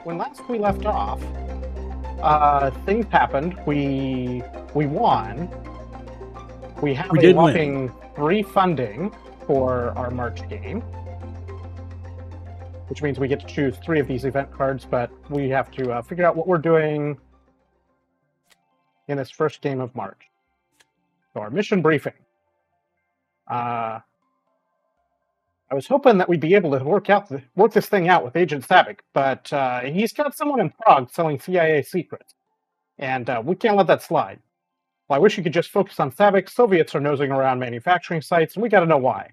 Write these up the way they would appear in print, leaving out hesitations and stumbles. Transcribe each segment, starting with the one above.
when last we left off, things happened. We won. We have We a did win. whopping 3 funding for our March game, which means we get to choose 3 of these event cards, but we have to figure out what we're doing in this first game of March. So our mission briefing. I was hoping that we'd be able to work this thing out with Agent Savick, but he's got someone in Prague selling CIA secrets, and we can't let that slide. Well, I wish you could just focus on Savick. Soviets are nosing around manufacturing sites, and we gotta know why.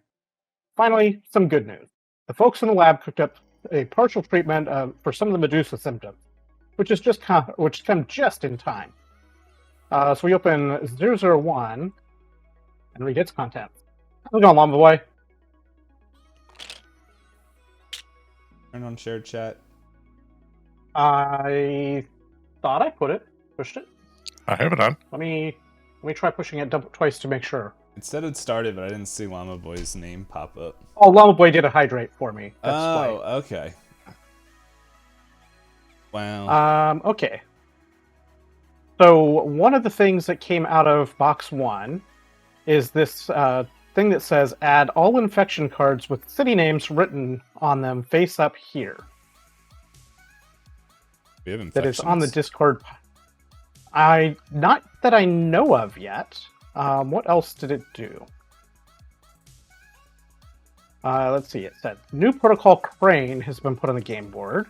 Finally, some good news. The folks in the lab cooked up a partial treatment for some of the Medusa symptoms, which come just in time. So we open 001 and read its contents. How's it going, Llama Boy? Turn on shared chat. I thought I pushed it. I have it on. Let me try pushing it twice to make sure. It said it started, but I didn't see Llama Boy's name pop up. Oh, Llama Boy did a hydrate for me. That's why. Okay. Wow. Okay. So one of the things that came out of box 1 is this thing that says add all infection cards with city names written on them face up here. We have infections? That is on the Discord. Not that I know of yet. What else did it do? Let's see. It said new protocol crane has been put on the game board.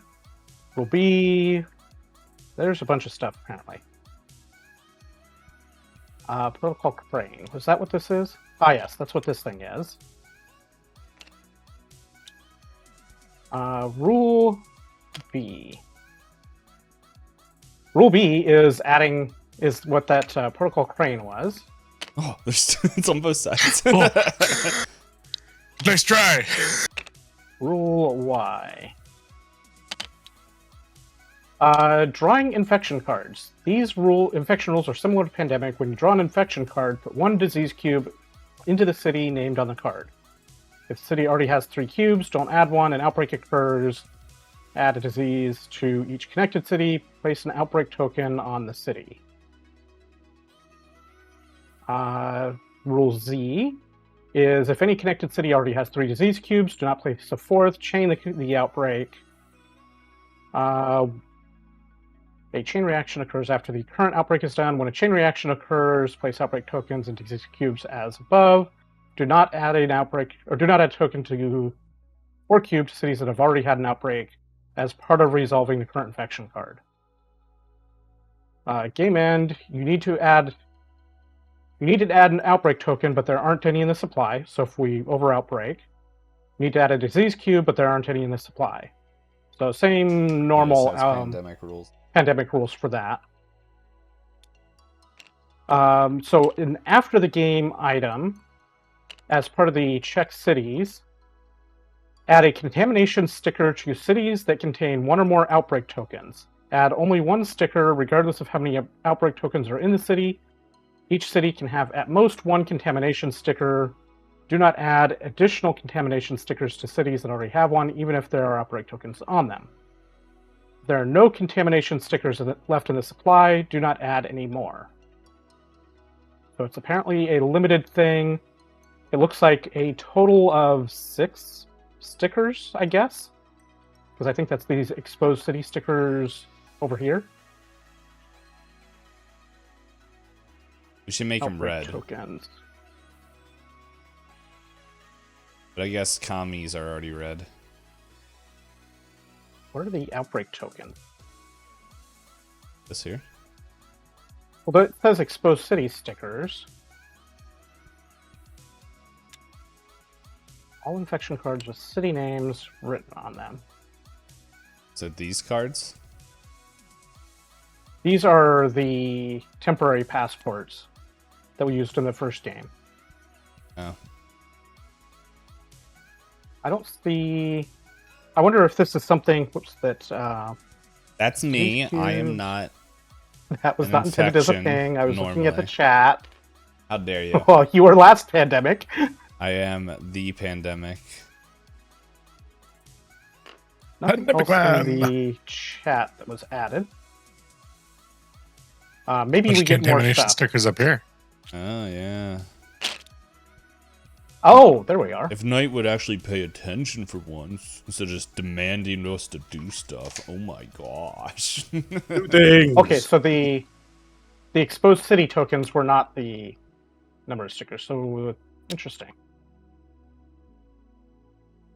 There's a bunch of stuff apparently. Protocol crane. Was that what this is? Ah, yes, that's what this thing is. Rule B. Rule B is what that protocol crane was. Oh, it's on both sides. Nice try. Rule Y. Drawing infection cards. These infection rules are similar to Pandemic. When you draw an infection card, put 1 disease cube into the city named on the card. If the city already has 3 cubes, don't add 1. An outbreak occurs, add a disease to each connected city. Place an outbreak token on the city. Rule Z is if any connected city already has 3 disease cubes, do not place a 4th. Chain the outbreak. A chain reaction occurs after the current outbreak is done. When a chain reaction occurs, place outbreak tokens and disease cubes as above. Do not add an outbreak, or do not add token to or cube to cities that have already had an outbreak as part of resolving the current infection card. Game end, you need to add an outbreak token, but there aren't any in the supply. So if we over outbreak, you need to add a disease cube, but there aren't any in the supply. So same normal pandemic rules. Pandemic rules for that. So in after the game item, as part of the check cities, add a contamination sticker to cities that contain 1 or more outbreak tokens. Add only 1 sticker regardless of how many outbreak tokens are in the city. Each city can have at most 1 contamination sticker. Do not add additional contamination stickers to cities that already have 1, even if there are outbreak tokens on them. There are no contamination stickers left in the supply. Do not add any more. So it's apparently a limited thing. It looks like a total of 6 stickers, I guess. Because I think that's these exposed city stickers over here. We should make them red. Tokens. But I guess commies are already red. What are the outbreak tokens? This here? Well, it says exposed city stickers. All infection cards with city names written on them. So these cards? These are the temporary passports that we used in the first game. Oh. I don't see... I wonder if this is something that... That's me. I am not... That was not intended as a thing. I was looking at the chat. How dare you? Well, you were last Pandemic. I am the Pandemic. Nothing else in the chat that was added. Maybe we get more contamination stuff. stickers up here. Oh, yeah. Oh, there we are. If Knight would actually pay attention for once, instead of just demanding us to do stuff. Oh my gosh. Two things. Okay, so the exposed city tokens were not the number of stickers, so interesting.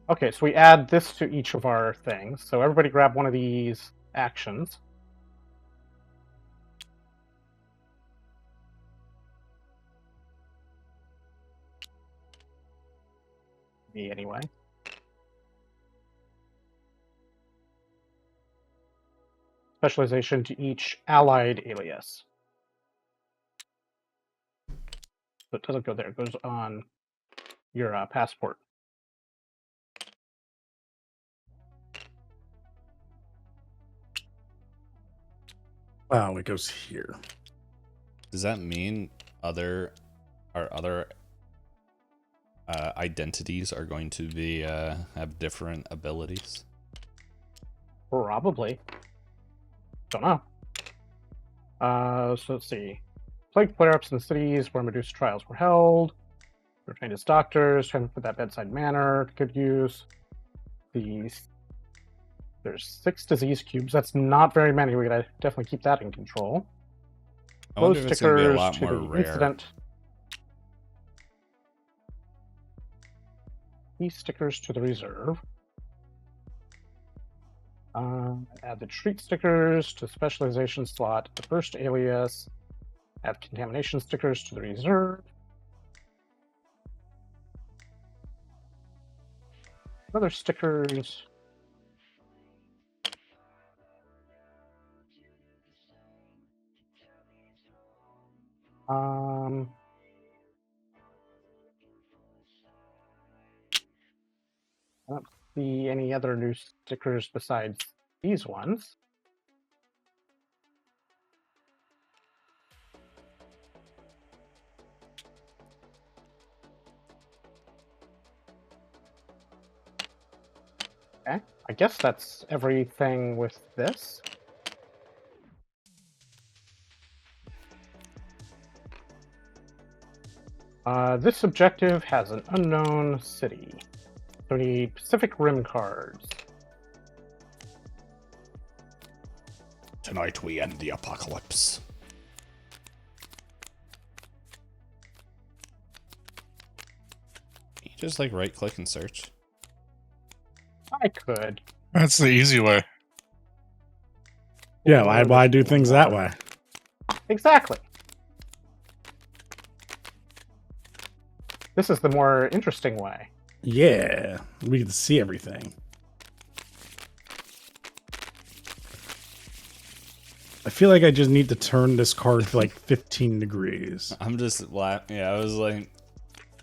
Okay, so we add this to each of our things. So everybody grab one of these actions. Me anyway. Specialization to each allied alias. So it doesn't go there, it goes on your passport. Wow, it goes here. Does that mean our other identities are going to be have different abilities? Probably. Don't know. So let's see. Plague flare-ups in cities where Medusa trials were held. We're trained as doctors, trying to put that bedside manner to good use. There's 6 disease cubes. That's not very many. We gotta definitely keep that in control. I wonder Those if it's going to be a stickers lot to more the rare. incident. These stickers to the reserve. Add the treat stickers to specialization slot. The first alias. Add contamination stickers to the reserve. Other stickers. I don't see any other new stickers besides these ones. Okay, I guess that's everything with this. This objective has an unknown city. So we need Pacific Rim cards. Tonight we end the apocalypse. Can you just like right click and search? I could. That's the easy way. Yeah, why do things that way? Exactly. This is the more interesting way. Yeah, we get to see everything. I feel like I just need to turn this card to like 15 degrees. I'm just yeah, I was like,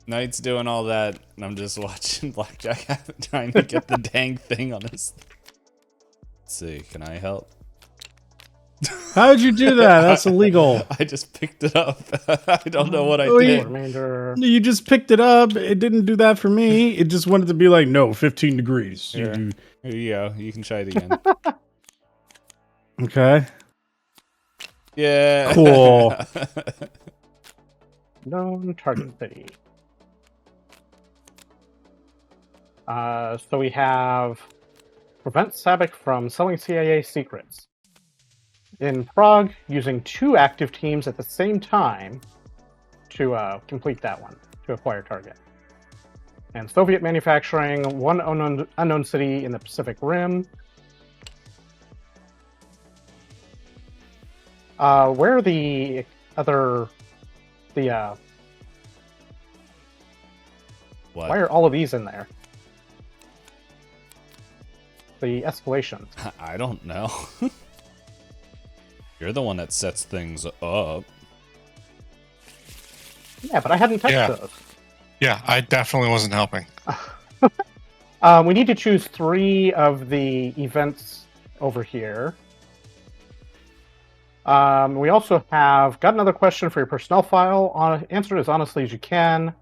Knight's doing all that, and I'm just watching Blackjack trying to get the dang thing on his. Let's see, can I help? How'd you do that? That's illegal. I just picked it up. I don't know what I Oh, did. Remainder. You just picked it up. It didn't do that for me. It just wanted to be like, no, 15 degrees. Here. Here you go. You can try it again. Okay. Yeah. Cool. Known target city. So we have prevent Sabic from selling CIA secrets. In Prague, using 2 active teams at the same time to complete that one, to acquire target. And Soviet manufacturing, 1 unknown city in the Pacific Rim. Where are the other... Why What? are all of these in there? The escalations. I don't know. You're the one that sets things up. Yeah, but I hadn't touched those. Yeah, I definitely wasn't helping. We need to choose 3 of the events over here. We also have got another question for your personnel file. Answer it as honestly as you can.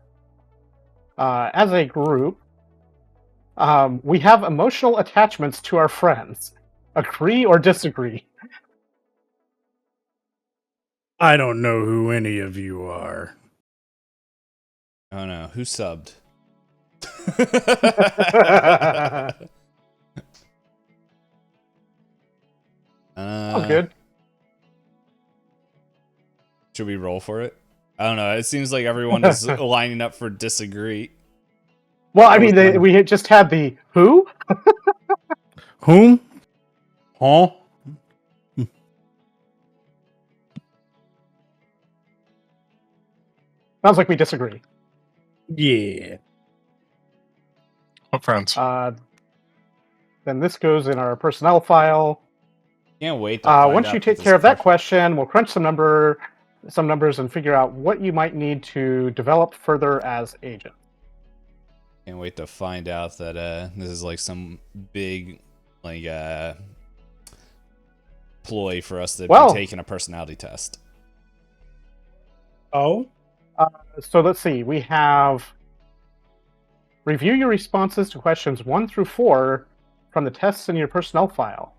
As a group, We have emotional attachments to our friends. Agree or disagree? I don't know who any of you are. Oh no, who subbed? Oh, good. Should we roll for it? I don't know. It seems like everyone is lining up for disagree. Well, I mean, we had just had the who? Whom? Huh? Sounds like we disagree. Yeah. What friends? Then this goes in our personnel file. Can't wait to find Once out you that take this care of that question, we'll crunch some numbers and figure out what you might need to develop further as agent. Can't wait to find out that this is like some big ploy for us to be taking a personality test. Oh? So let's see. We have review your responses to questions 1 through 4 from the tests in your personnel file.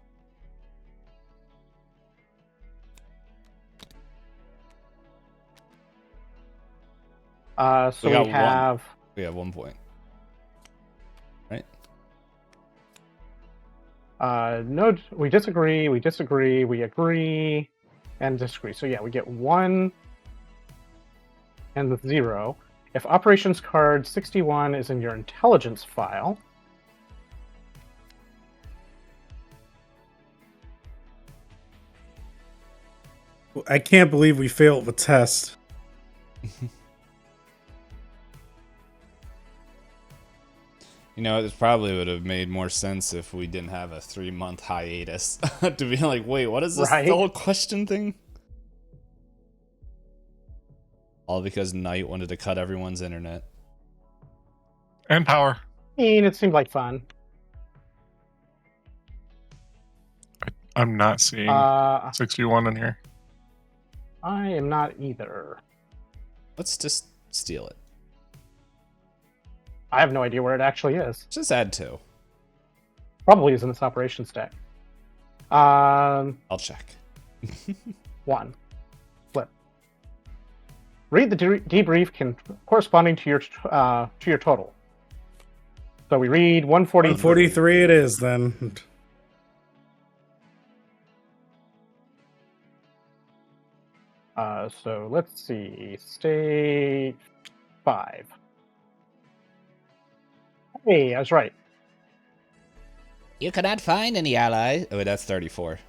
So we have... We have 1 point. Right? No, we disagree, we agree, and disagree. So yeah, we get 1 and the 0. If operations card 61 is in your intelligence file, I can't believe we failed the test. You know, it probably would have made more sense if we didn't have a 3-month hiatus. To be like, wait, what is this whole question thing? All because Knight wanted to cut everyone's internet. And power. I mean, it seemed like fun. I'm not seeing 61 in here. I am not either. Let's just steal it. I have no idea where it actually is. Just add 2. Probably is in this operations deck. I'll check. 1. Flip. Read the debrief corresponding to your total. So we read 143. 143 it is then. So let's see. State 5. Hey, I was right. You cannot find any allies. Oh, wait, that's 34.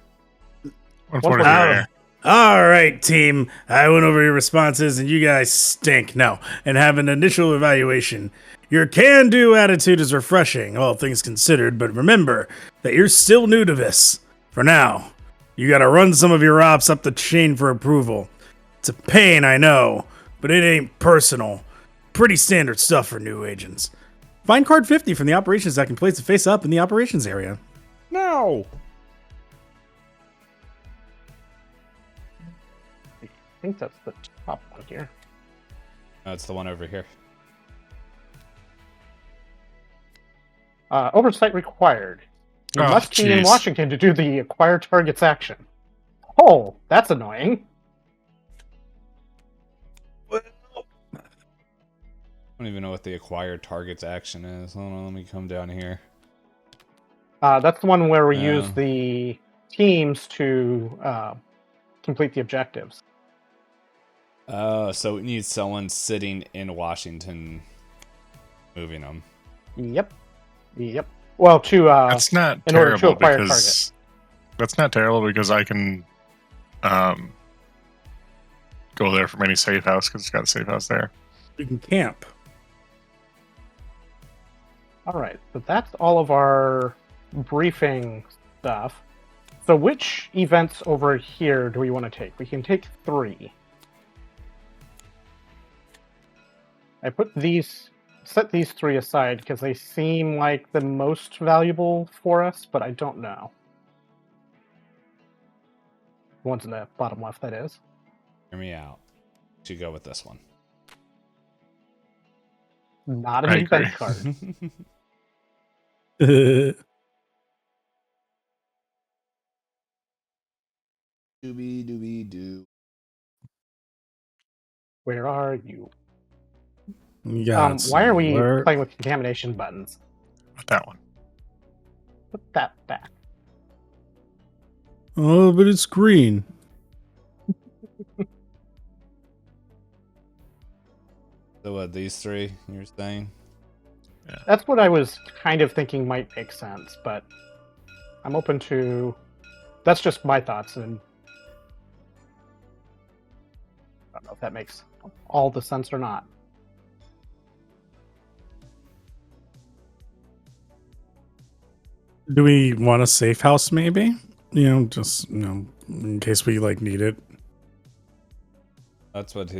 143. All right, team. I went over your responses, and you guys stink. No, and have an initial evaluation. Your can-do attitude is refreshing, all things considered, but remember that you're still new to this. For now, you gotta run some of your ops up the chain for approval. It's a pain, I know, but it ain't personal. Pretty standard stuff for new agents. Find card 50 from the operations deck and place it face up in the operations area. No! I think that's the top one here. No, it's the one over here. Oversight required. You must be in jeez. Washington to do the acquire targets action. Oh, that's annoying. I don't even know what the acquired targets action is. Hold on, let me come down here. That's the one where we use the teams to complete the objectives. So it needs someone sitting in Washington moving them. Yep. Well, That's not in order to terrible acquire because that's not terrible because I can go there from any safe house because it's got a safe house there. You can camp. All right, so that's all of our briefing stuff. So which events over here do we want to take? We can take 3. I set these 3 aside because they seem like the most valuable for us, but I don't know. The ones in the bottom left, that is. Hear me out. Should go with this one. Not an I event agree. card. Dooby doo. Where are you? Got Why are we work. playing with contamination buttons? With that one. Put that back. Oh, but it's green. So what, these three you're saying? That's what I was kind of thinking might make sense, but I'm open to. That's just my thoughts, and I don't know if that makes all the sense or not. Do we want a safe house? Maybe. Just in case we need it. That's what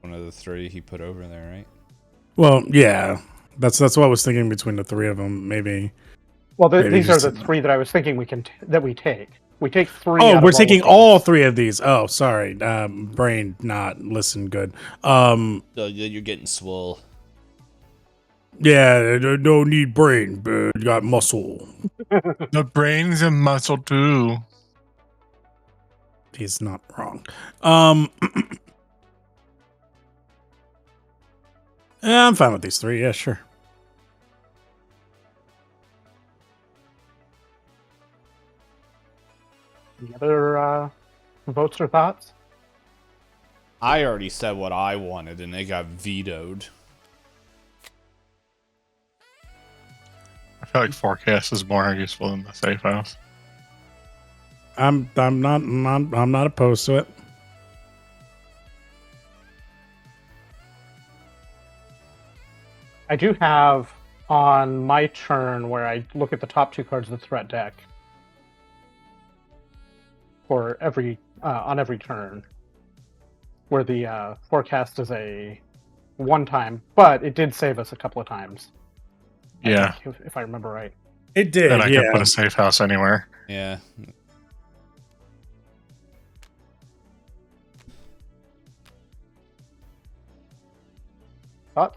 one of the three he put over there, right? Well, yeah. That's what I was thinking between the three of them. Maybe. Well, Maybe these are just- the three that I was thinking we take. We take three. Oh, out we're of taking of all these. three of these. Oh, sorry. Brain not listen good. So you're getting swole. Yeah, no need brain, but got muscle. The brain's a muscle too. He's not wrong. Yeah, I'm fine with these three. Yeah, sure. Any other votes or thoughts? I already said what I wanted, and it got vetoed. I feel like forecast is more useful than the safe house. I'm not opposed to it. I do have on my turn where I look at the top two cards of the threat deck for every on every turn, where the forecast is a one time, but it did save us a couple of times. Yeah. If I remember right. It did. And I can put a safe house anywhere. Yeah. Thought?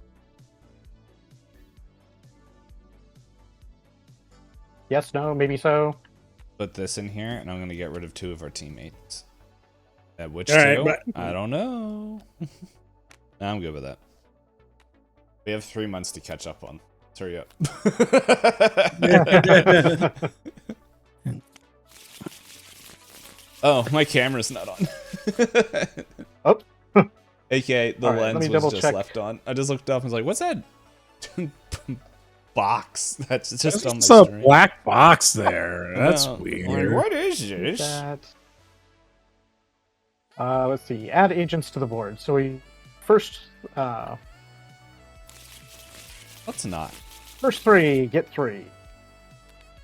Yes, no, maybe so. Put this in here, and I'm gonna get rid of 2 of our teammates. At which All right, 2? but- I don't know. I'm good with that. We have 3 months to catch up on. Let's hurry up. Oh, my camera's not on. Oh. AKA, the All right, let lens me was double just check. left on. I just looked up and was like, what's that box that's just There's on my just a screen? black box there. That's Well, weird. Like, what is this? That. Let's see. Add agents to the board. So we first Let's not. first 3 get 3.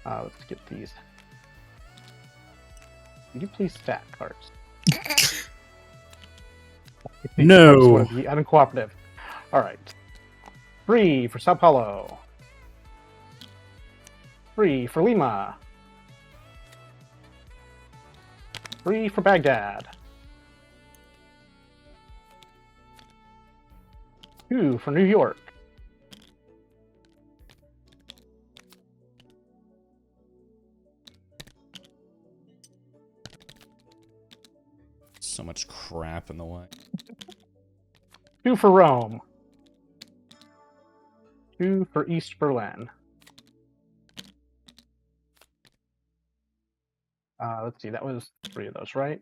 Let's get these. Would you please stack cards? These No. cards want to be uncooperative. All right. 3 for Sao Paulo. 3 for Lima. 3 for Baghdad. 2 for New York. So much crap in the way. 2 for Rome. 2 for East Berlin. Let's see, that was 3 of those, right?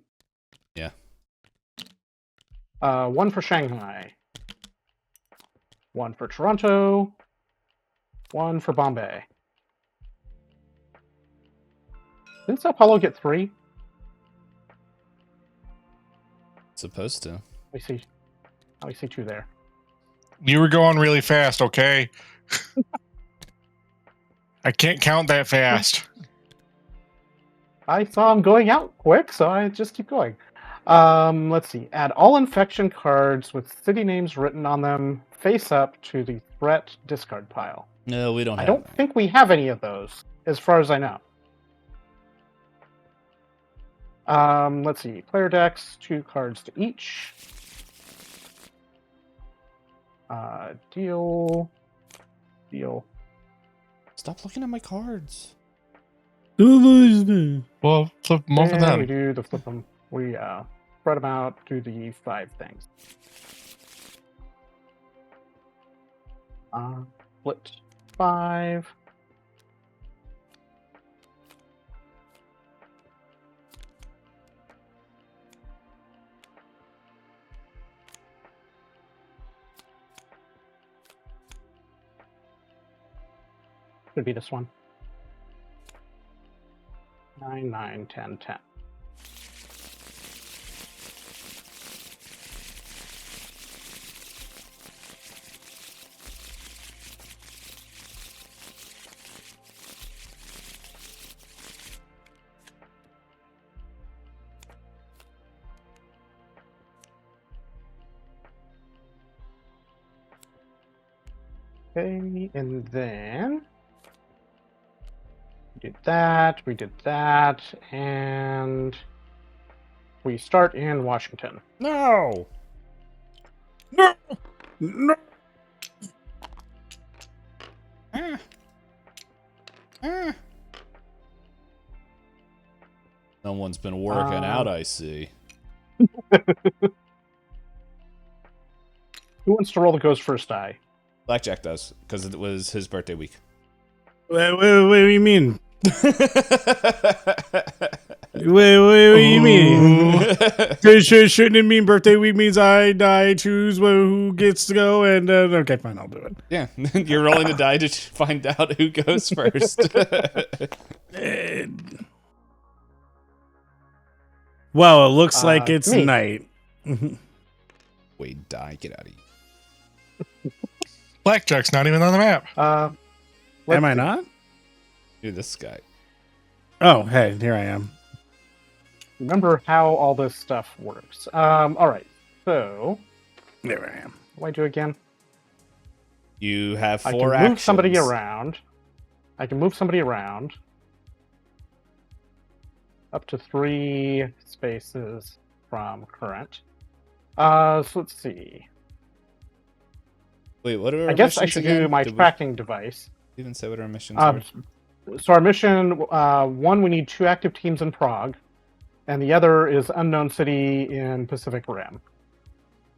Yeah. 1 for Shanghai. 1 for Toronto. 1 for Bombay. Didn't Sao Paulo get 3? Supposed to. Let me see 2 there. You were going really fast, okay? I can't count that fast. I saw him going out quick, so I just keep going. Let's see. Add all infection cards with city names written on them face up to the threat discard pile. No, we don't I have don't think we have any of those, as far as I know. Let's see. Player decks, 2 cards to each. Deal. Stop looking at my cards. Well, flip them over And we then. do the flip them. We spread them out, do the 5 things. Split 5. Could be this one. 9, 9, 10, 10. Okay, and then we did that, and we start in Washington. No. No. No. Someone's been working out, I see. Who wants to roll the goes first die? Blackjack does, because it was his birthday week. Wait, what do you mean? Wait, what do you mean? Shouldn't it mean birthday week means I choose who gets to go? And okay, fine, I'll do it. Yeah, you're rolling the die to find out who goes first. Well, it looks like it's me. night. Wait, die, get out of here. Blackjack's not even on the map. Am I not? Dude, this guy. Oh, hey, here I am. Remember how all this stuff works. All right, so There I am. what do I do again? You have I 4 can actions. move somebody around. I can move somebody around. Up to 3 spaces from current. So let's see. Wait, what are our I guess I missions should again? do my Did tracking device. we even say what our missions are? So our mission, one, we need 2 active teams in Prague, and the other is unknown city in Pacific Rim.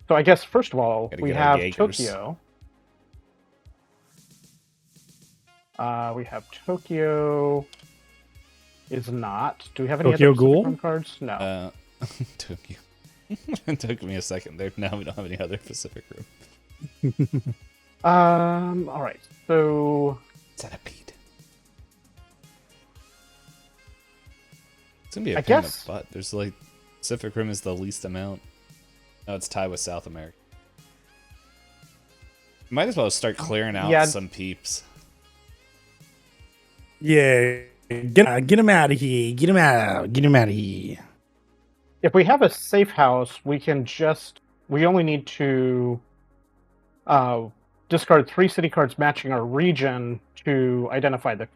So I guess first of all, Gotta we get our have Jaegers. Tokyo. We have Tokyo. Is not. Do we have any Tokyo other Pacific Ghoul? Rim cards? No. Took you. It took me a second there. Now we don't have any other Pacific Rim. All right. So Centipede. It's gonna be a I pain in guess- the butt. There's like Pacific Rim is the least amount. No, it's tied with South America. Might as well start clearing out Yeah. some peeps. Yeah, get him out of here. Get him out. Get him out of here. if we have a safe house, we can we only need to discard 3 city cards matching our region to identify the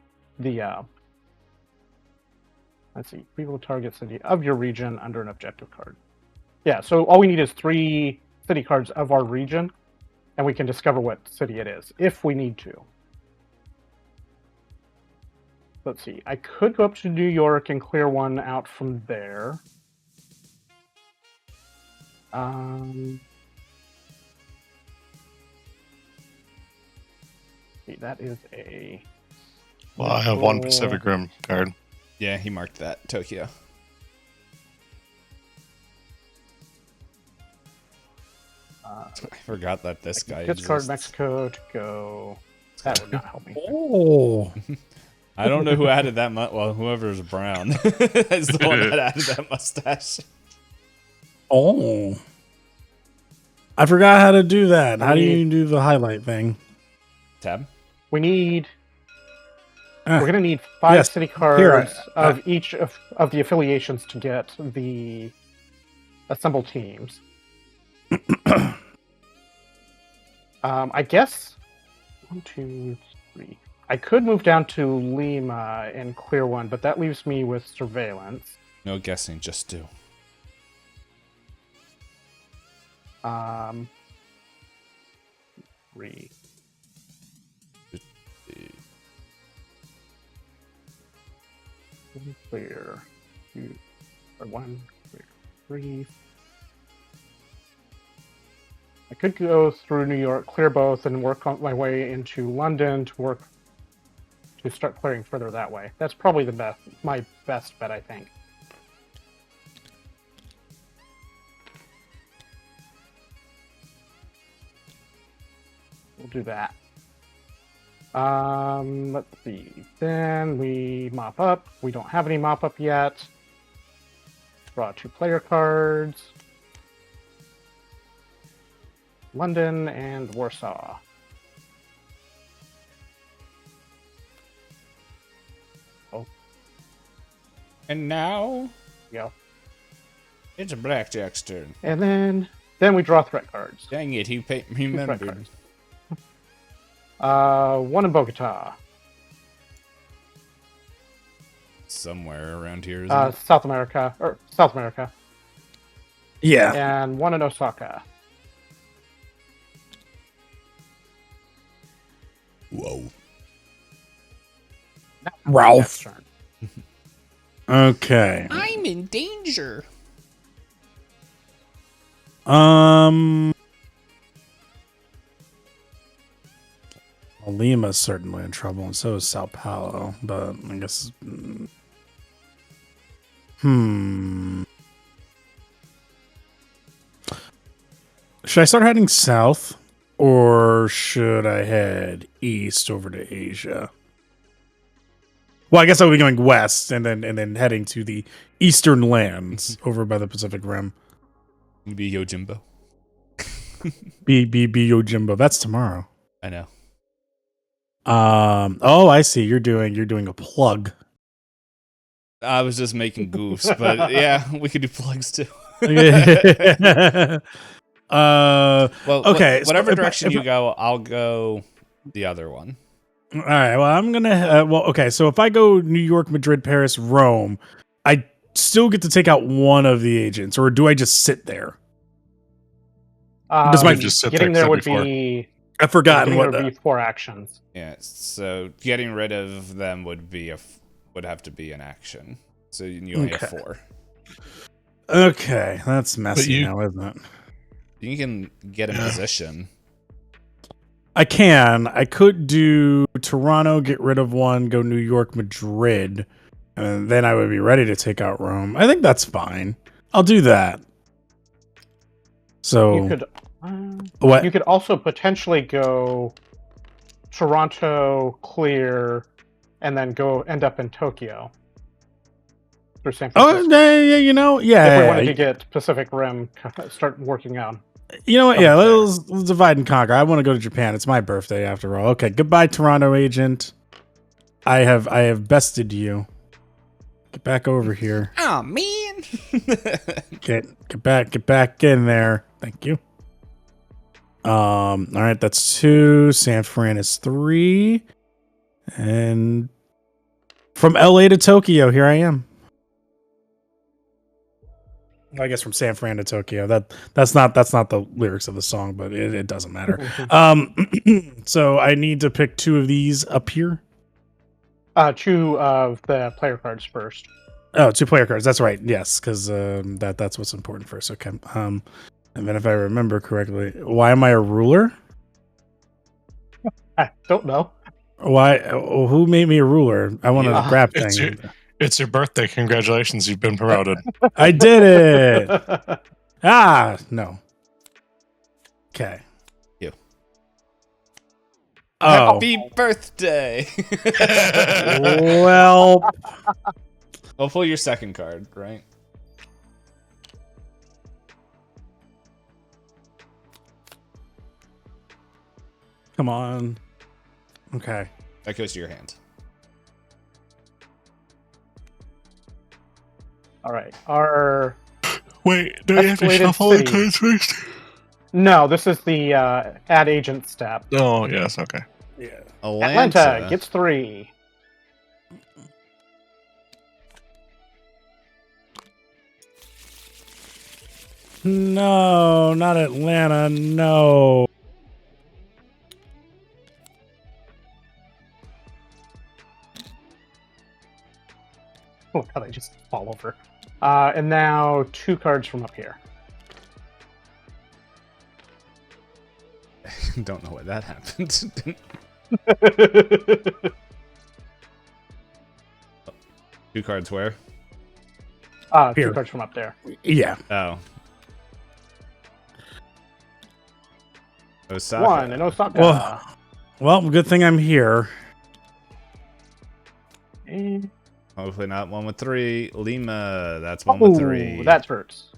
let's see, people target city of your region under an objective card. Yeah, so all we need is 3 city cards of our region, and we can discover what city it is if we need to. Let's see, I could go up to New York and clear one out from there. See, that is a. Well, I have 1 Pacific Rim card. Yeah, he marked that. Tokyo. I forgot that this guy Discard exists. Mexico to go. That would not help me. Oh. I don't know who added that. Well, whoever's brown is the one that added that mustache. Oh. I forgot how to do that. How do you do the highlight thing? Tab. We need. Ah, We're going to need 5 yes, city here cards of each of the affiliations to get the assembled teams. I guess 1, 2, 3. I could move down to Lima and clear one, but that leaves me with surveillance. No guessing, just do. 3. clear 2, or 1, clear 3. I could go through New York, clear both, and work on my way into London to start clearing further that way. That's probably my best bet, I think. We'll do that. Let's see. Then we mop up. We don't have any mop up yet. Draw 2 player cards. London and Warsaw. Oh. And now Yeah. it's a blackjack's turn. And then we draw threat cards. Dang it, he 2 threat remembered. cards. 1 in Bogota. Somewhere around here, isn't it? South America. Yeah. And 1 in Osaka. Whoa. Now, Ralph. next turn. Okay. I'm in danger. Lima's certainly in trouble, and so is Sao Paulo. But I guess. Should I start heading south, or should I head east over to Asia? Well, I guess I would be going west, and then heading to the eastern lands over by the Pacific Rim. Be Yojimbo. Be Yojimbo. That's tomorrow. I know. Oh, I see. You're doing a plug. I was just making goofs, but yeah, we could do plugs too. Well, okay. Whatever so direction you go, I'll go the other one. all right. Well, I'm gonna. Okay. So if I go New York, Madrid, Paris, Rome, I still get to take out one of the agents, or do I just sit there? Does my just sit getting there there would before. be I've forgotten what. would be 4 actions. Yeah, so getting rid of them would have to be an action. So you only have Okay. 4. Okay, that's messy you- now, isn't it? You can get in position. I can. I could do Toronto, get rid of one, go New York, Madrid, and then I would be ready to take out Rome. I think that's fine. I'll do that. So You could what? you could also potentially go Toronto, clear, and then go end up in Tokyo. Through San Francisco. Oh, yeah, you know, yeah. If we wanted to get Pacific Rim, start working on. You know what? Yeah, Something there. let's divide and conquer. I want to go to Japan. It's my birthday after all. Okay, goodbye, Toronto agent. I have bested you. Get back over here. Oh man. Get back in there. Thank you. All right, that's 2. San Fran is 3. And from LA to Tokyo, here I am. I guess from San Fran to Tokyo. That's not the lyrics of the song, but it doesn't matter. So I need to pick 2 of these up here. 2 of the player cards first. Oh, 2 player cards. That's right. Yes, because that's what's important first. Okay. And then if I remember correctly, why am I a ruler? I don't know. Why? Who made me a ruler? I want to grab It's things. It's your birthday. Congratulations, you've been promoted. I did it. No. Okay. You. Oh, Happy birthday. well. I'll pull your second card, right? Come on. Okay. That goes to your hand. All right. Our Wait, do you have to Escalated shuffle the city. cards first? no, this is the add agent step. Oh, yes, okay. Yeah. Atlanta gets 3. No, not Atlanta. No. Look how they just fall over. And now 2 cards from up here. Don't know why that happened. 2 cards where? 2 Here. cards from up there. Yeah. Oh. Osaka. 1 in Osaka. Well, good thing I'm here. And... Hopefully not 1 with 3. Lima. That's 1 with 3. That hurts.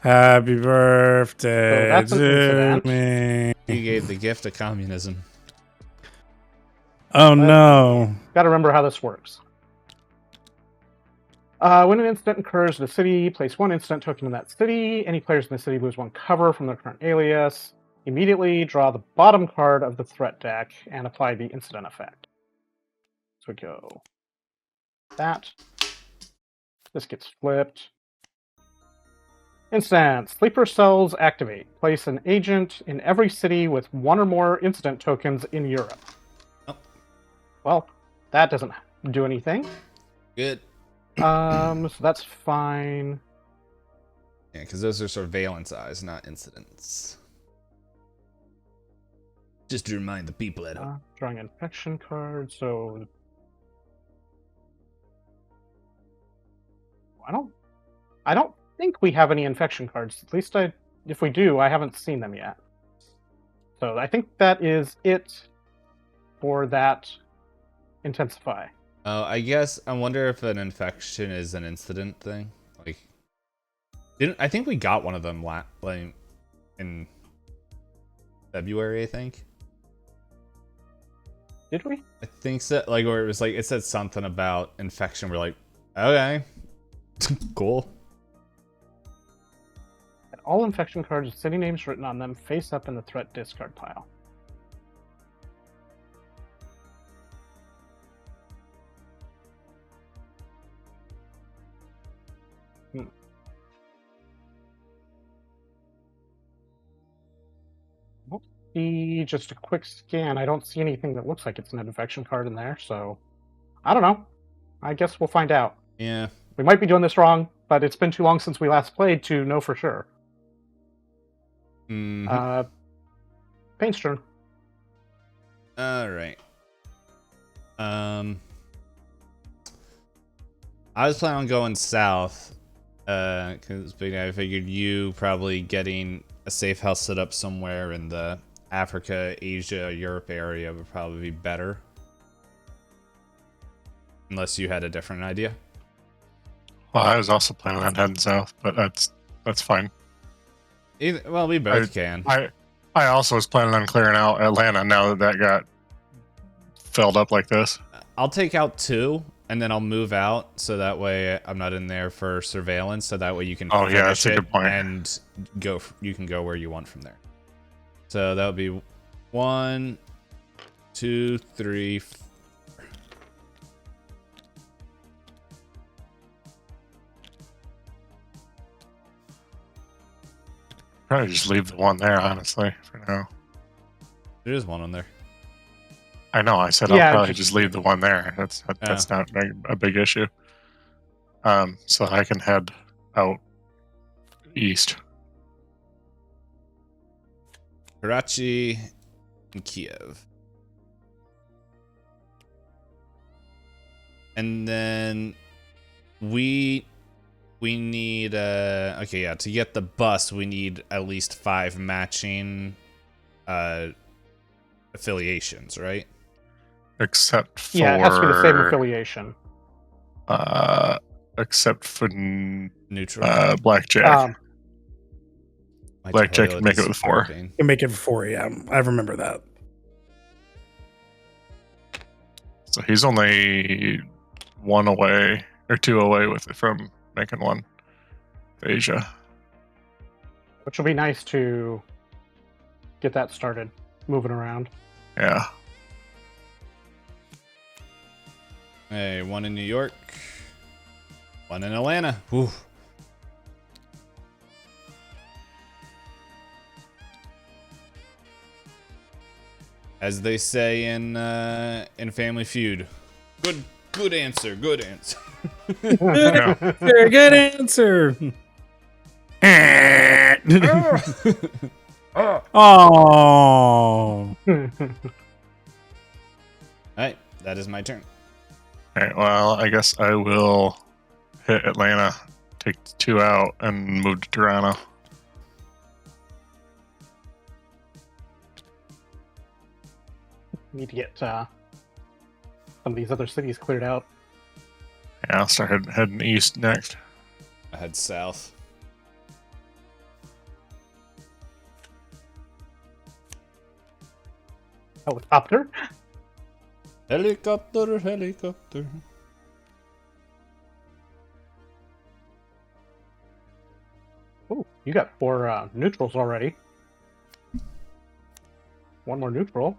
Happy birthday that's an to incident. me. You gave the gift of communism. Oh no. Gotta remember how this works. When an incident occurs in a city, place 1 incident token in that city. Any players in the city lose 1 cover from their current alias. Immediately draw the bottom card of the threat deck and apply the incident effect. So we go that. This gets flipped. Instance. Sleeper cells activate. Place an agent in every city with 1 or more incident tokens in Europe. Oh. Well, that doesn't do anything. Good. So that's fine. Yeah, because those are surveillance eyes, not incidents. Just to remind the people at home. Drawing infection card, so I don't think we have any infection cards. At least if we do, I haven't seen them yet. So I think that is it for that intensify. Oh, I guess I wonder if an infection is an incident thing. Like, I think we got one of them like in February, I think. Did we? I think so. Like, where it was like it said something about infection. We're like, okay, cool. All infection cards with city names written on them face up in the threat discard pile. Just a quick scan. I don't see anything that looks like it's an infection card in there, so I don't know. I guess we'll find out. Yeah. We might be doing this wrong, but it's been too long since we last played to know for sure. Mm-hmm. Pain's turn. All right. I was planning on going south, because I figured you probably getting a safe house set up somewhere in the Africa, Asia, Europe area would probably be better. Unless you had a different idea. Well, I was also planning on heading south, but that's fine. Well, we both can. I also was planning on clearing out Atlanta now that got filled up like this. I'll take out 2, and then I'll move out, so that way I'm not in there for surveillance. So that way you can. Oh yeah, that's a good point. And go. You can go where you want from there. So that would be 1, 2, 3. 4. Probably just leave the one there, honestly, for now. There is one on there. I know. I said I'll probably just leave the one there. That's not a big issue. So I can head out east. Karachi and Kiev. And then we need okay, yeah, to get the bus we need at least 5 matching affiliations, right? Except for it has to be the same affiliation. Except for neutral. Blackjack. Blackjack can make it with 4. You can make it 4, yeah. I remember that. So he's only 1 away or 2 away from making 1 for Asia. Which will be nice to get that started, moving around. Yeah. Hey, 1 in New York. 1 in Atlanta. Whew. As they say in Family Feud, good Good answer. Good answer. Yeah. Very good answer. Oh. All right, that is my turn. All right. Well, I guess I will hit Atlanta, take 2 out, and move to Toronto. Need to get some of these other cities cleared out. Yeah, I'll start heading east next. I head south. Helicopter. Helicopter, helicopter. Oh, you got 4 neutrals already. 1 more neutral.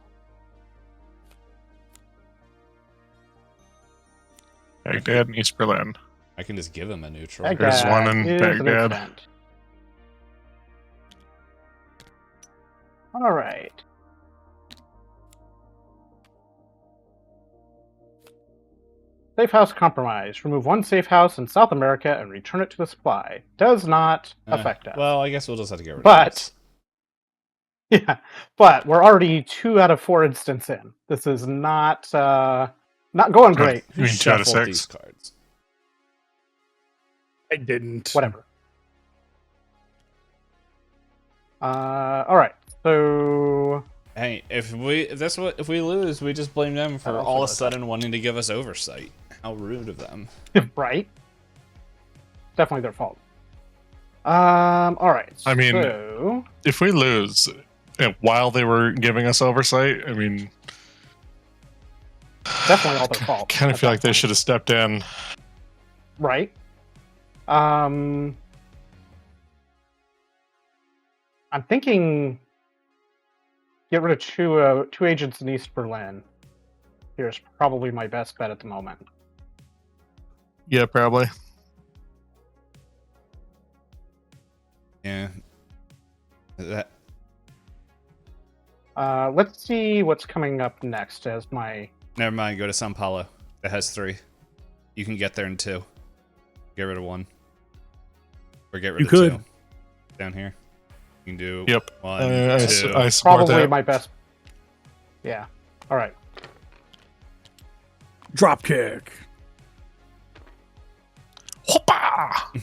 Baghdad and East Berlin. I can just give him a neutral. There's one in is an Baghdad. instant. All right. Safe house compromise. Remove 1 safe house in South America and return it to the supply. Does not affect us. Well, I guess we'll just have to get rid of But this. yeah, but we're already 2 out of 4 instants in. This is not going great. You mean 2 out of Shuffled 6? these cards. I didn't. Whatever. All right. So Hey, if we lose, we just blame them for also all of a does sudden wanting to give us oversight. How rude of them. right, definitely their fault. All right. I mean, so if we lose while they were giving us oversight, I mean, definitely all their fault. kind of at feel that like they point. should have stepped in. Right. I'm thinking get rid of two agents in East Berlin. Here's probably my best bet at the moment. Yeah, probably. Yeah. That Let's see what's coming up next as my... never mind. Go to Sao Paulo. That has 3. You can get there in 2. Get rid of 1. Or get rid You of could. 2. Down here. You can do Yep. 1, I 2. support Probably that. my best... Yeah. All right. Drop kick. Hoppa!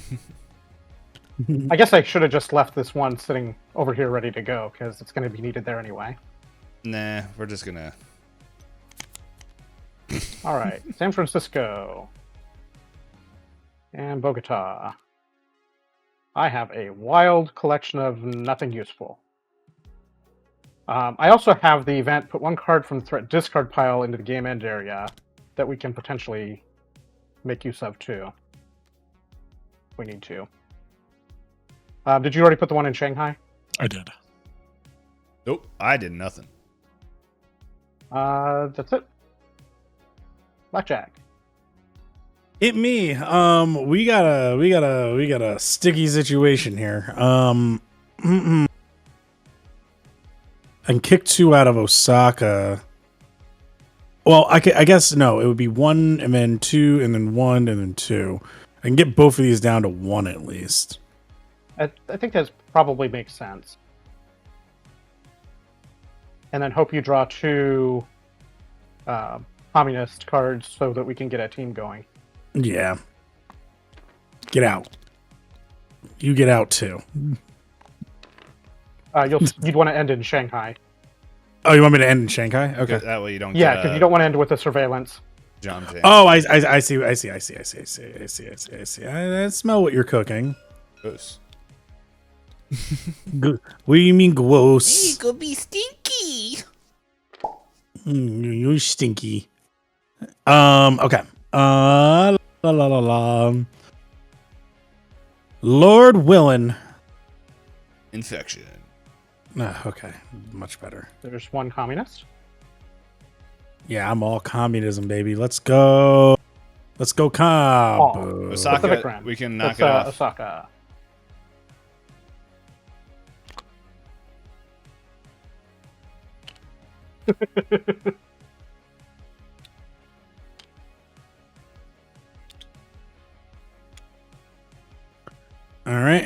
I guess I should have just left this one sitting over here ready to go, because it's going to be needed there anyway. Nah, we're just gonna. All right. San Francisco. And Bogota. I have a wild collection of nothing useful. I also have the event, put 1 card from the threat discard pile into the game end area that we can potentially make use of too. If we need to. Did you already put the one in Shanghai? I did. Nope, I did nothing. That's it. Blackjack. Hit me. We got a sticky situation here. And kick 2 out of Osaka. Well, I guess no. It would be 1 and then 2 and then 1 and then 2. I can get both of these down to 1 at least. I think that probably makes sense. And then hope you draw 2 communist cards so that we can get a team going. Yeah. Get out. You get out too. You'd want to end in Shanghai. Oh, you want me to end in Shanghai? Okay. That way you don't Yeah, get because you don't want to end with a surveillance. John James. Oh, I see. I smell what you're cooking. Gross. What do you mean gross? could be stinky. You're stinky. Okay. La la la la. Lord Willin. Infection. Okay, much better. There's 1 communist. Yeah, I'm all communism, baby. Let's go. Let's go, comp. Pacific Osaka, Rim. we can knock That's it off. Osaka.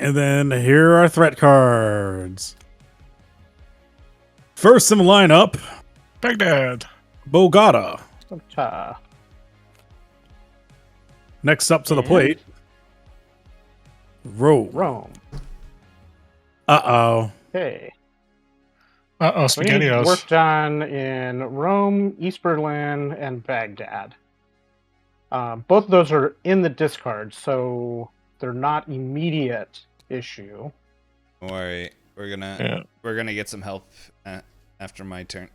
and then here are our threat cards. First in the lineup, Baghdad. Bogota. Ta. Next up to the And plate, Rome. Rome. Uh-oh. Okay. We need SpaghettiOs. work done in Rome, East Berlin, and Baghdad. Both of those are in the discard, so they're not immediate issue. Don't worry, we're gonna get some help after my turn.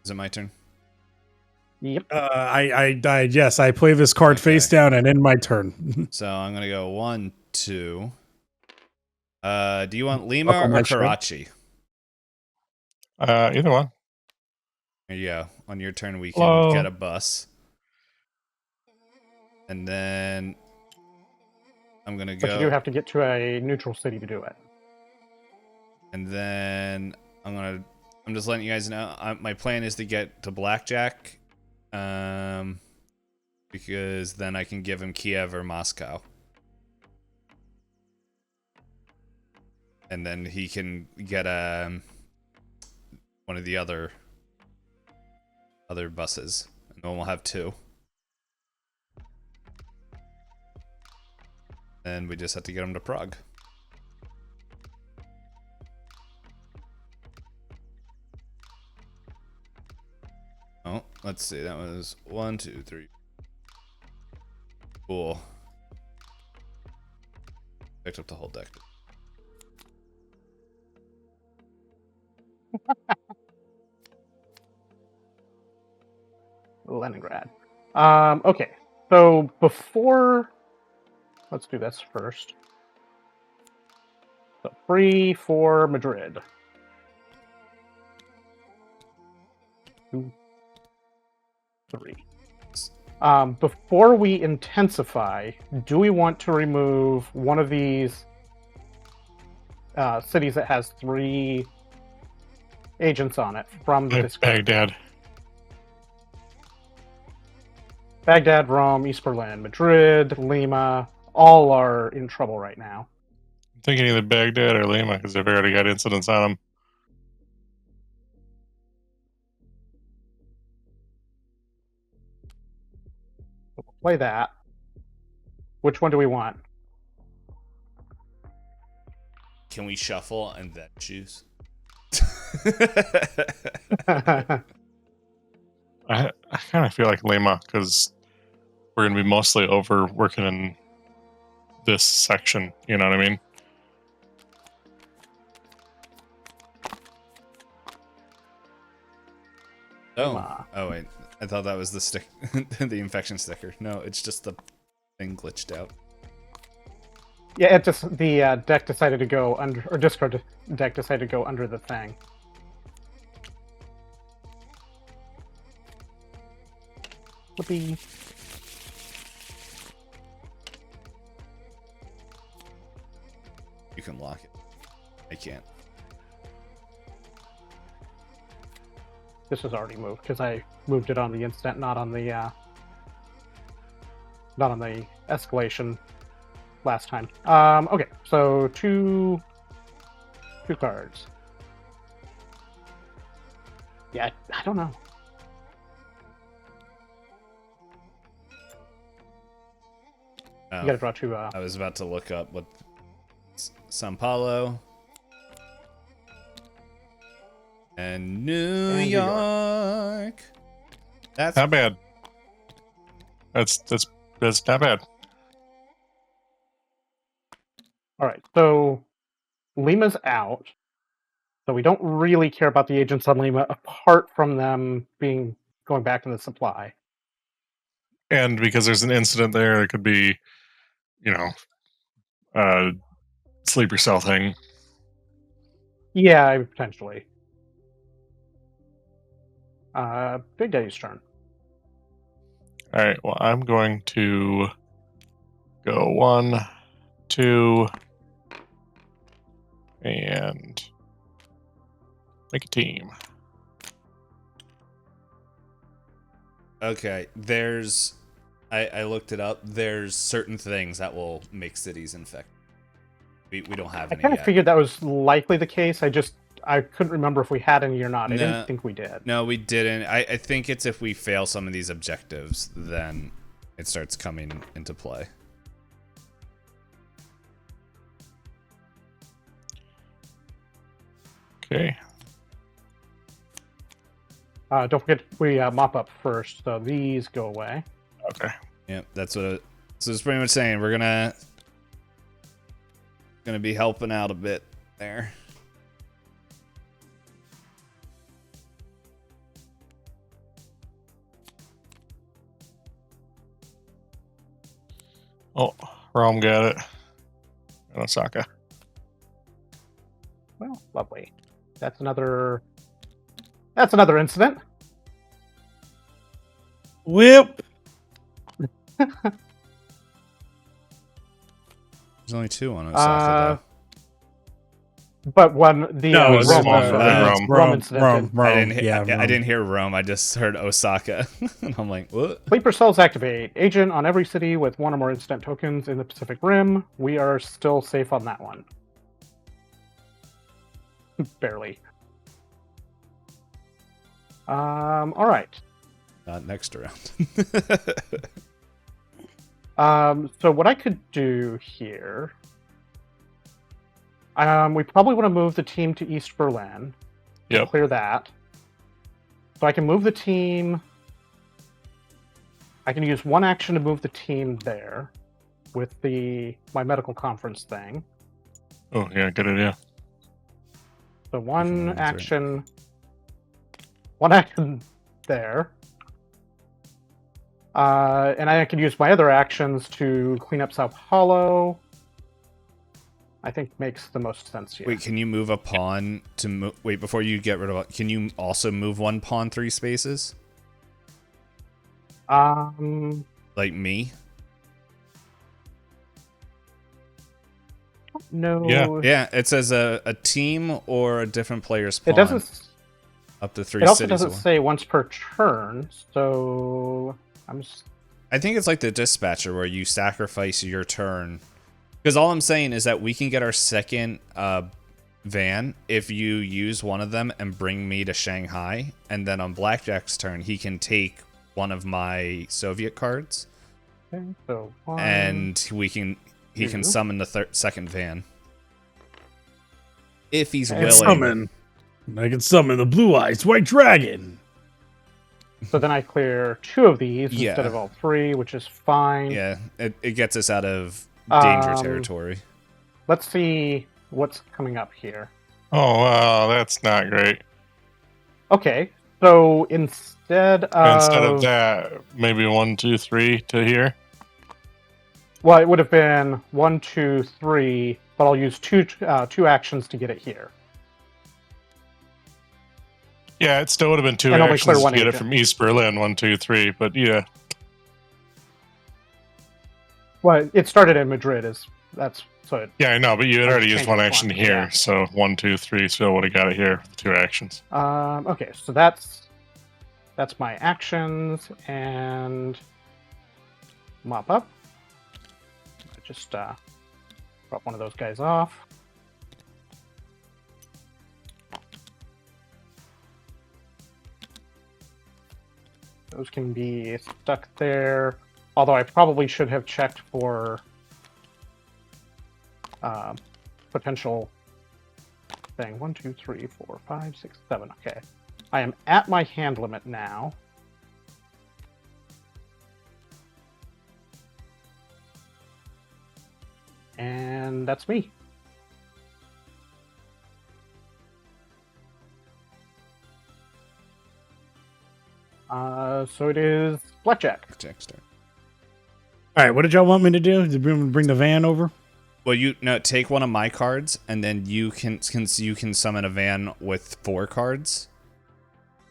Is it my turn? Yep. Yes, I play this card face down and end my turn. So I'm gonna go 1, 2. Do you want Lima Buckle or my shirt. Karachi? Either one. There you go. On your turn, we can Hello. get a bus. And then I'm gonna go. But you do have to get to a neutral city to do it. And then I'm just letting you guys know. My plan is to get to Blackjack, because then I can give him Kiev or Moscow, and then he can get one of the other buses, and then we'll have 2. Then we just have to get him to Prague. Oh, let's see. That was 1, 2, 3. Cool. Picked up the whole deck. Leningrad. Okay. So before, let's do this first. So free for Madrid. 2, 3. Before we intensify, do we want to remove one of these cities that has 3 agents on it from the discard? Baghdad. Baghdad, Rome, East Berlin, Madrid, Lima, all are in trouble right now. I'm thinking either Baghdad or Lima because they've already got incidents on them. So we'll play that. Which one do we want? Can we shuffle and then choose? I kind of feel like Lima because we're going to be mostly over working in this section. You know what I mean? Oh wait. I thought that was the stick, the infection sticker. No, it's just the thing glitched out. Yeah, it just the deck decided to go under, or discard deck decided to go under the thing. Flippy. You can lock it. I can't. This was already moved because I moved it on the instant, not on the escalation last time. Okay, so two cards. Yeah, I don't know. Oh, You gotta draw 2. I was about to look up what Sao Paulo and New York. That's Not bad. That's not bad. All right, so Lima's out. So we don't really care about the agents on Lima apart from them going back in the supply. And because there's an incident there, it could be, sleeper cell thing. Yeah, potentially. Big Daddy's turn. All right. Well, I'm going to go 1, 2, and make a team. okay. There's I looked it up. There's certain things that will make cities infected. We don't have I any kind of yet. figured that was likely the case. I couldn't remember if we had any or not. I No. didn't think we did. No, we didn't. I think it's if we fail some of these objectives, then it starts coming into play. Okay. Don't forget we mop up first, so these go away. Okay. Yep, that's what. So it's pretty much saying we're gonna be helping out a bit there. Oh, Rome got it. And Osaka. Well, lovely. That's another incident. Whip. There's only 2 on Osaka, But when the No, it was Rome, Rome. also, Rome. incident. though. I Rome. didn't hear Rome. I just heard Osaka, and I'm like, what? Sleeper cells activate. Agent on every city with 1 or more incident tokens in the Pacific Rim. We are still safe on that one. Barely. All right. Not next round. So what I could do here, we probably want to move the team to East Berlin. Yep. Clear that. So I can move the team. I can use 1 action to move the team there with my medical conference thing. Oh, yeah, good idea. So one That's right. action. 1 action there. And I can use my other actions to clean up Sao Paulo. I think makes the most sense here. Wait, can you move a pawn to wait before you get rid of it? Can you also move 1 pawn 3 spaces? Like me? No. Yeah. Yeah, it says a team or a different player's pawn. It doesn't. Up to 3 It also cities. doesn't say once per turn, so I'm just. I think it's like the dispatcher where you sacrifice your turn. Because all I'm saying is that we can get our second van if you use one of them and bring me to Shanghai, and then on Blackjack's turn he can take one of my Soviet cards, Okay, so 1, and he can 2. summon the second van if he's And willing. I can summon the Blue Eyes White Dragon. So then I clear 2 of these Yeah. instead of all 3, which is fine. Yeah, it gets us out of danger territory. Let's see what's coming up here. Oh, wow, that's not great. Okay, so instead Instead of that, maybe 1, 2, 3 to here. Well, it would have been 1, 2, 3, but I'll use two actions to get it here. Yeah, it still would have been 2 And only actions clear to 1 get it agent. from East Berlin, 1, 2, 3. But yeah, Well, it started in Madrid, yeah, I know. But you had I already changed used 1 the action font, here, yeah. so 1, 2, 3 still would have got it here with 2 actions. Okay, so that's my actions and mop up. I just drop one of those guys off. Those can be stuck there. Although I probably should have checked for potential thing. 1, 2, 3, 4, 5, 6, 7. Okay. I am at my hand limit now. And that's me. So it is Blackjack. Blackjack's turn. All right, what did y'all want me to do? Did we bring the van over? Well, take one of my cards, and then you can summon a van with 4 cards.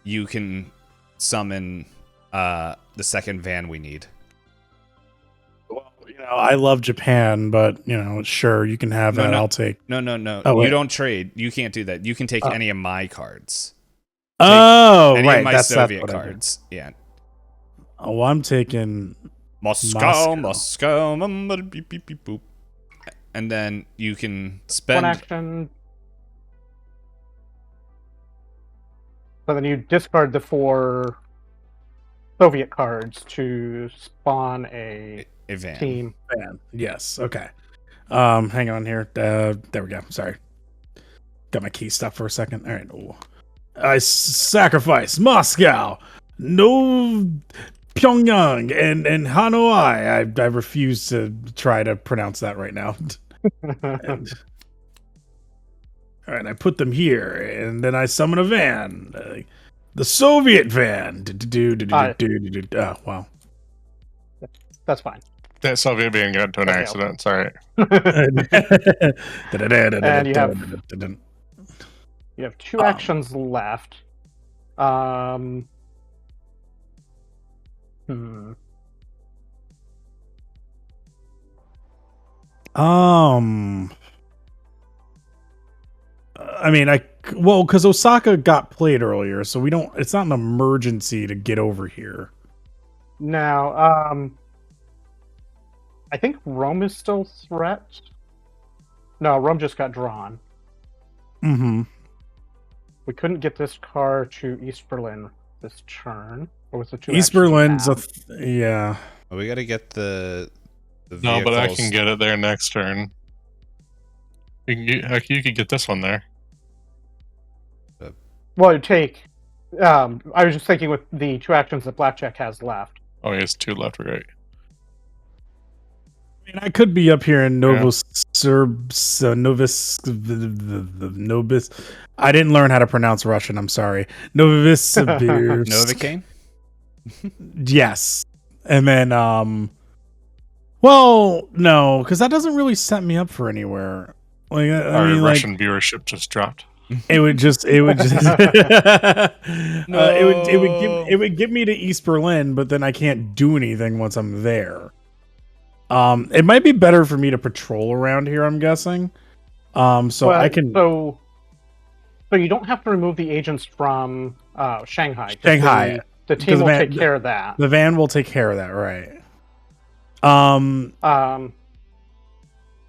You can summon the second van we need. Well, I love Japan, but sure, you can have that. No. I'll take. No. Oh, wait. You don't trade. You can't do that. You can take any of my cards. Oh, Any right. of my That's Soviet what I did. cards. Yeah. Oh, I'm taking Moscow, beep, beep, beep, boop. And then you can spend... One action. So then you discard the 4 Soviet cards to spawn a van. team. Van. Yes. Okay. Hang on here. There we go. Sorry. Got my key stuck for a second. All right. Ooh. I sacrifice Moscow, no Pyongyang, and Hanoi. I refuse to try to pronounce that right now. And, all right, I put them here, and then I summon a van, the Soviet van. Oh, wow. That's fine. That Soviet being got into an Okay, accident. It's all right. And you have 2 actions left. I mean, because Osaka got played earlier, so we don't. It's not an emergency to get over here. Now, I think Rome is still threat. No, Rome just got drawn. Mm-hmm. We couldn't get this car to East Berlin this turn. Or with the 2 East actions we Berlin's have. Well, we got to get the No, but I can get it there next turn. You could get this one there. Well, it'd take. I was just thinking with the 2 actions that Blackjack has left. Oh, he has 2 left, right? I mean, I could be up here in Novus. I didn't learn how to pronounce Russian. I'm sorry. Novosibirsk. Novocaine? Yes. And then, well, no, because that doesn't really set me up for anywhere. Like, Our Russian viewership just dropped. It would just it would give me to East Berlin, but then I can't do anything once I'm there. It might be better for me to patrol around here, I'm guessing. I can. So you don't have to remove the agents from Shanghai. Shanghai. The team will take care of that. The van will take care of that, right?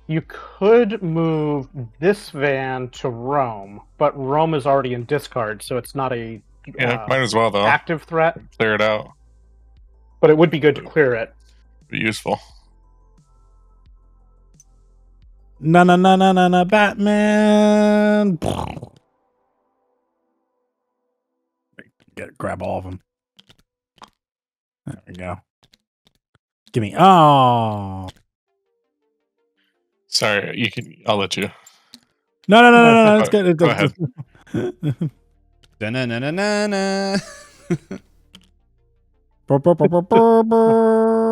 You could move this van to Rome, but Rome is already in discard, so it's not a might as well though. Active threat. Clear it out. But it would be good to clear it. Be useful. Na Batman. Grab all of them. There we go. Give me. Oh. Sorry, you can. I'll let you. No. It's good. Go ahead. Da-na-na-na-na-na.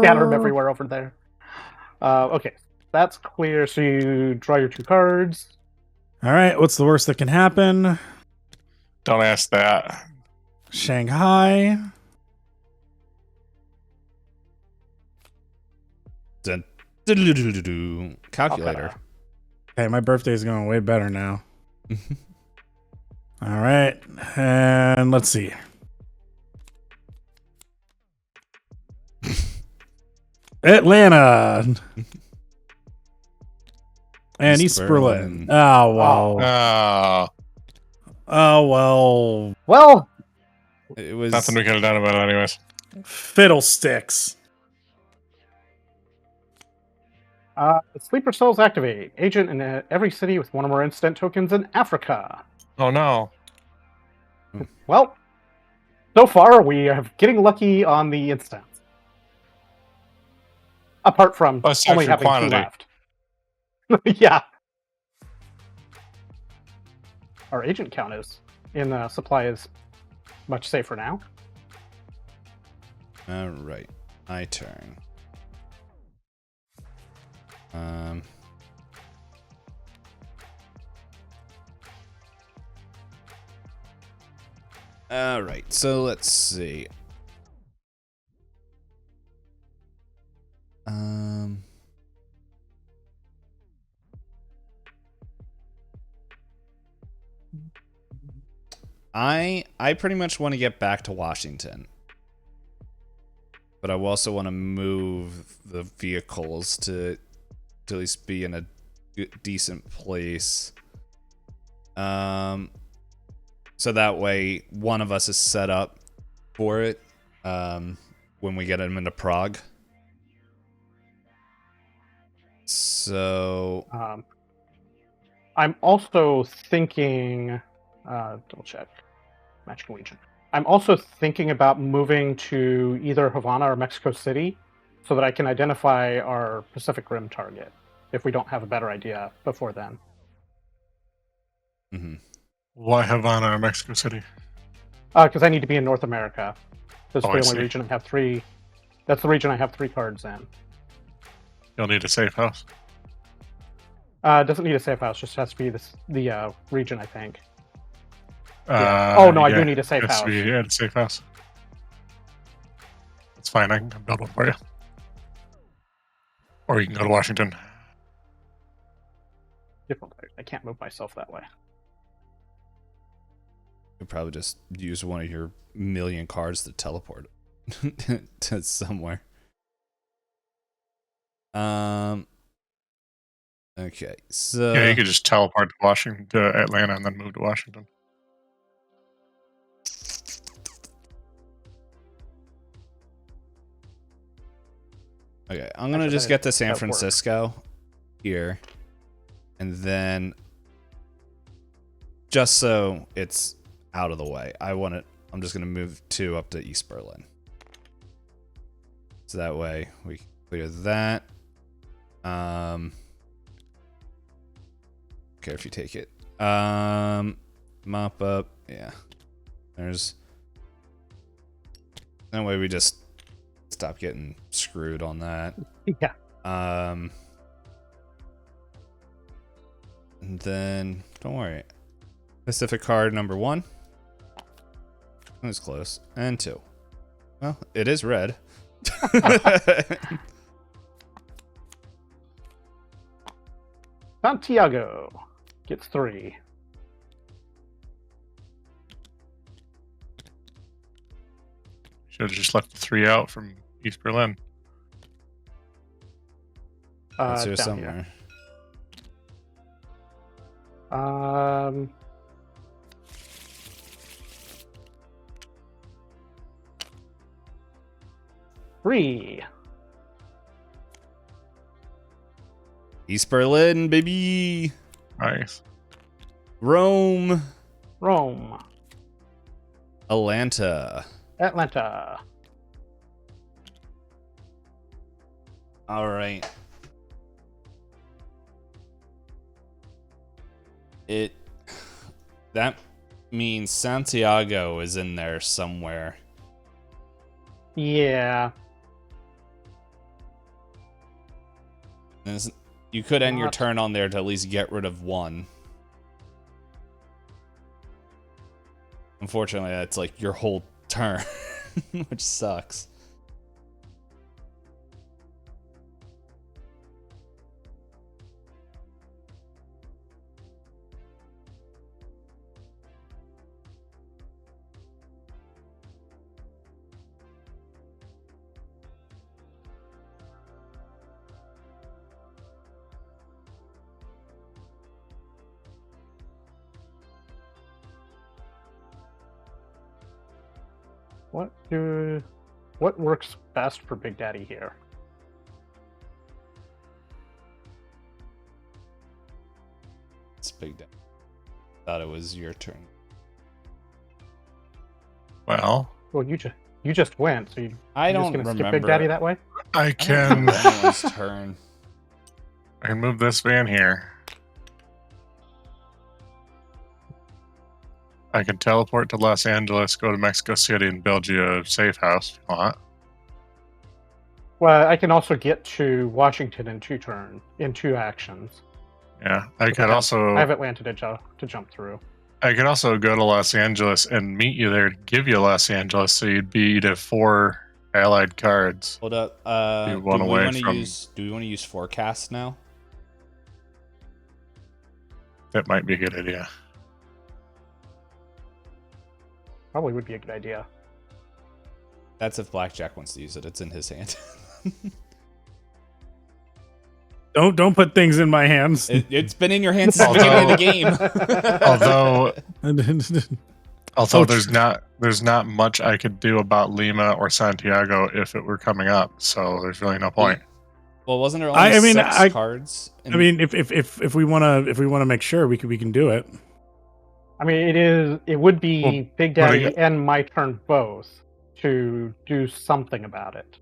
Scatter them everywhere over there. Okay, that's clear. So you draw your 2 cards. All right. What's the worst that can happen? Don't ask that. Shanghai. Calculator. Okay, my birthday's going way better now. All right, and let's see. Atlanta and East Berlin. Oh wow. Oh well. Well, it was nothing we could have done about it, anyways. Fiddlesticks. Sleeper Souls activate. Agent in every city with 1 or more instant tokens in Africa. Oh no. Well, so far we are getting lucky on the instants. Apart from only having quantity. 2 left. Yeah. Our agent count is in supply is much safer now. All right, my turn. All right, so let's see. I pretty much want to get back to Washington. but I also want to move the vehicles to at least be in a decent place. So that way one of us is set up for it when we get him into Prague. So I'm also thinking, double check, magical region. I'm also thinking about moving to either Havana or Mexico City so that I can identify our Pacific Rim target if we don't have a better idea before then. Why Havana or Mexico City? Because I need to be in North America. That's Oh, the I only see. region I have three. That's the region I have 3 cards in. You'll need a safe house. It doesn't need a safe house; just has to be the region, I think. Yeah. Oh no, I do need a safe it has house. to be a safe house. That's fine. I can build one for you. Or you can go to Washington. I can't move myself that way. You'll probably just use one of your million cards to teleport to somewhere. Okay, so Yeah, you could just teleport to Washington, to Atlanta, and then move to Washington. okay, I'm gonna just get to San Francisco here, and then just so it's out of the way, I'm just gonna move 2 up to East Berlin, so that way we can clear that. Okay, if you take it, mop up, yeah. There's that way we just stop getting screwed on that. Yeah. And then don't worry. Pacific card number 1. That was close. And 2. Well, it is red. Santiago gets 3. Should have just left the 3 out from East Berlin. It's here Down somewhere. Here. 3. East Berlin, baby. Nice. Rome. Atlanta. All right. That means Santiago is in there somewhere. Yeah. You could end your turn on there to at least get rid of 1. Unfortunately, that's like your whole turn, which sucks. What works best for BigDaddy here? It's BigDaddy. Thought it was your turn. Well, you just went, so I you're don't just gonna remember. skip BigDaddy that way? I can. Anyone's turn. I can move this van here. I can teleport to Los Angeles, go to Mexico City, and build you a safe house if you want. Well, I can also get to Washington in 2 actions. Yeah, I have Atlanta to jump through. I could also go to Los Angeles and meet you there to give you Los Angeles, so you'd have 4 allied cards. Hold up. Do we want to use forecast now? That might be a good idea. Probably would be a good idea. That's if Blackjack wants to use it. It's in his hand. Don't put things in my hands. It's been in your hands since the beginning of the game. Although there's not much I could do about Lima or Santiago if it were coming up, so there's really no point. Well, wasn't there only six cards? I mean, if we wanna make sure we can do it. I mean, it would be Big Daddy and my turn both to do something about it.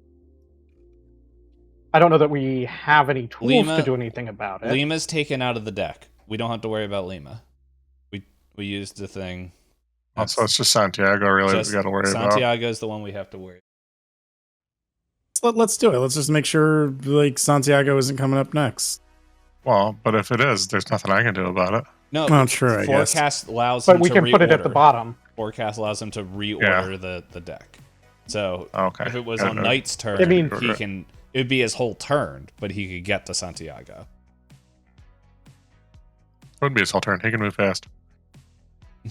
I don't know that we have any tools to do anything about it. Lima's taken out of the deck. We don't have to worry about Lima. We used the thing. So it's just Santiago, really, that we got to worry about. Santiago's the one we have to worry about. Let's do it. Let's just make sure, like, Santiago isn't coming up next. Well, but if it is, there's nothing I can do about it. No, I'm sure. I guess. Forecast allows him to reorder. But we can put it at the bottom. Forecast allows him to reorder the deck. So if it was on Knight's turn, it would be his whole turn, but he could get to Santiago. It wouldn't be his whole turn. He can move fast.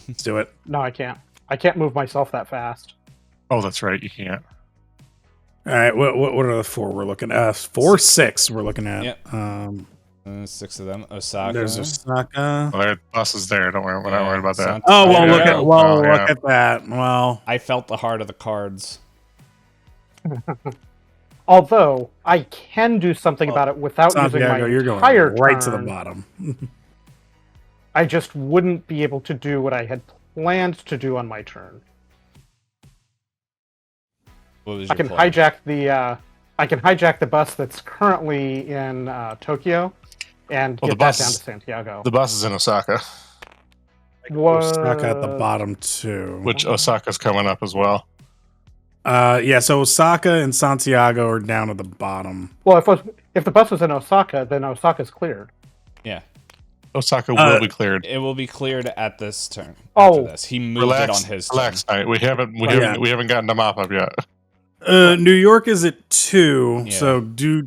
Let's do it. No, I can't. I can't move myself that fast. Oh, that's right. You can't. All right. What are the four we're looking at? 6 we're looking at. Yep. 6 of them. Osaka. There's Osaka. Well, there bus is there. Don't worry. We're not worried about that. Oh well, look at that. Well, I felt the heart of the cards. Although I can do something about it without using my entire right turn. to the bottom. I just wouldn't be able to do what I had planned to do on my turn. I can plan? I can hijack the bus that's currently in Tokyo and get that down to Santiago. The bus is in Osaka. Osaka at the bottom too. Which Osaka's coming up as well. So Osaka and Santiago are down at the bottom. Well, if the bus was in Osaka, then Osaka's cleared. Yeah. Osaka will be cleared. It will be cleared at this turn. Oh, this. He moved it on his turn. Relax, Knight. We haven't gotten the mop up yet. New York is at 2, so do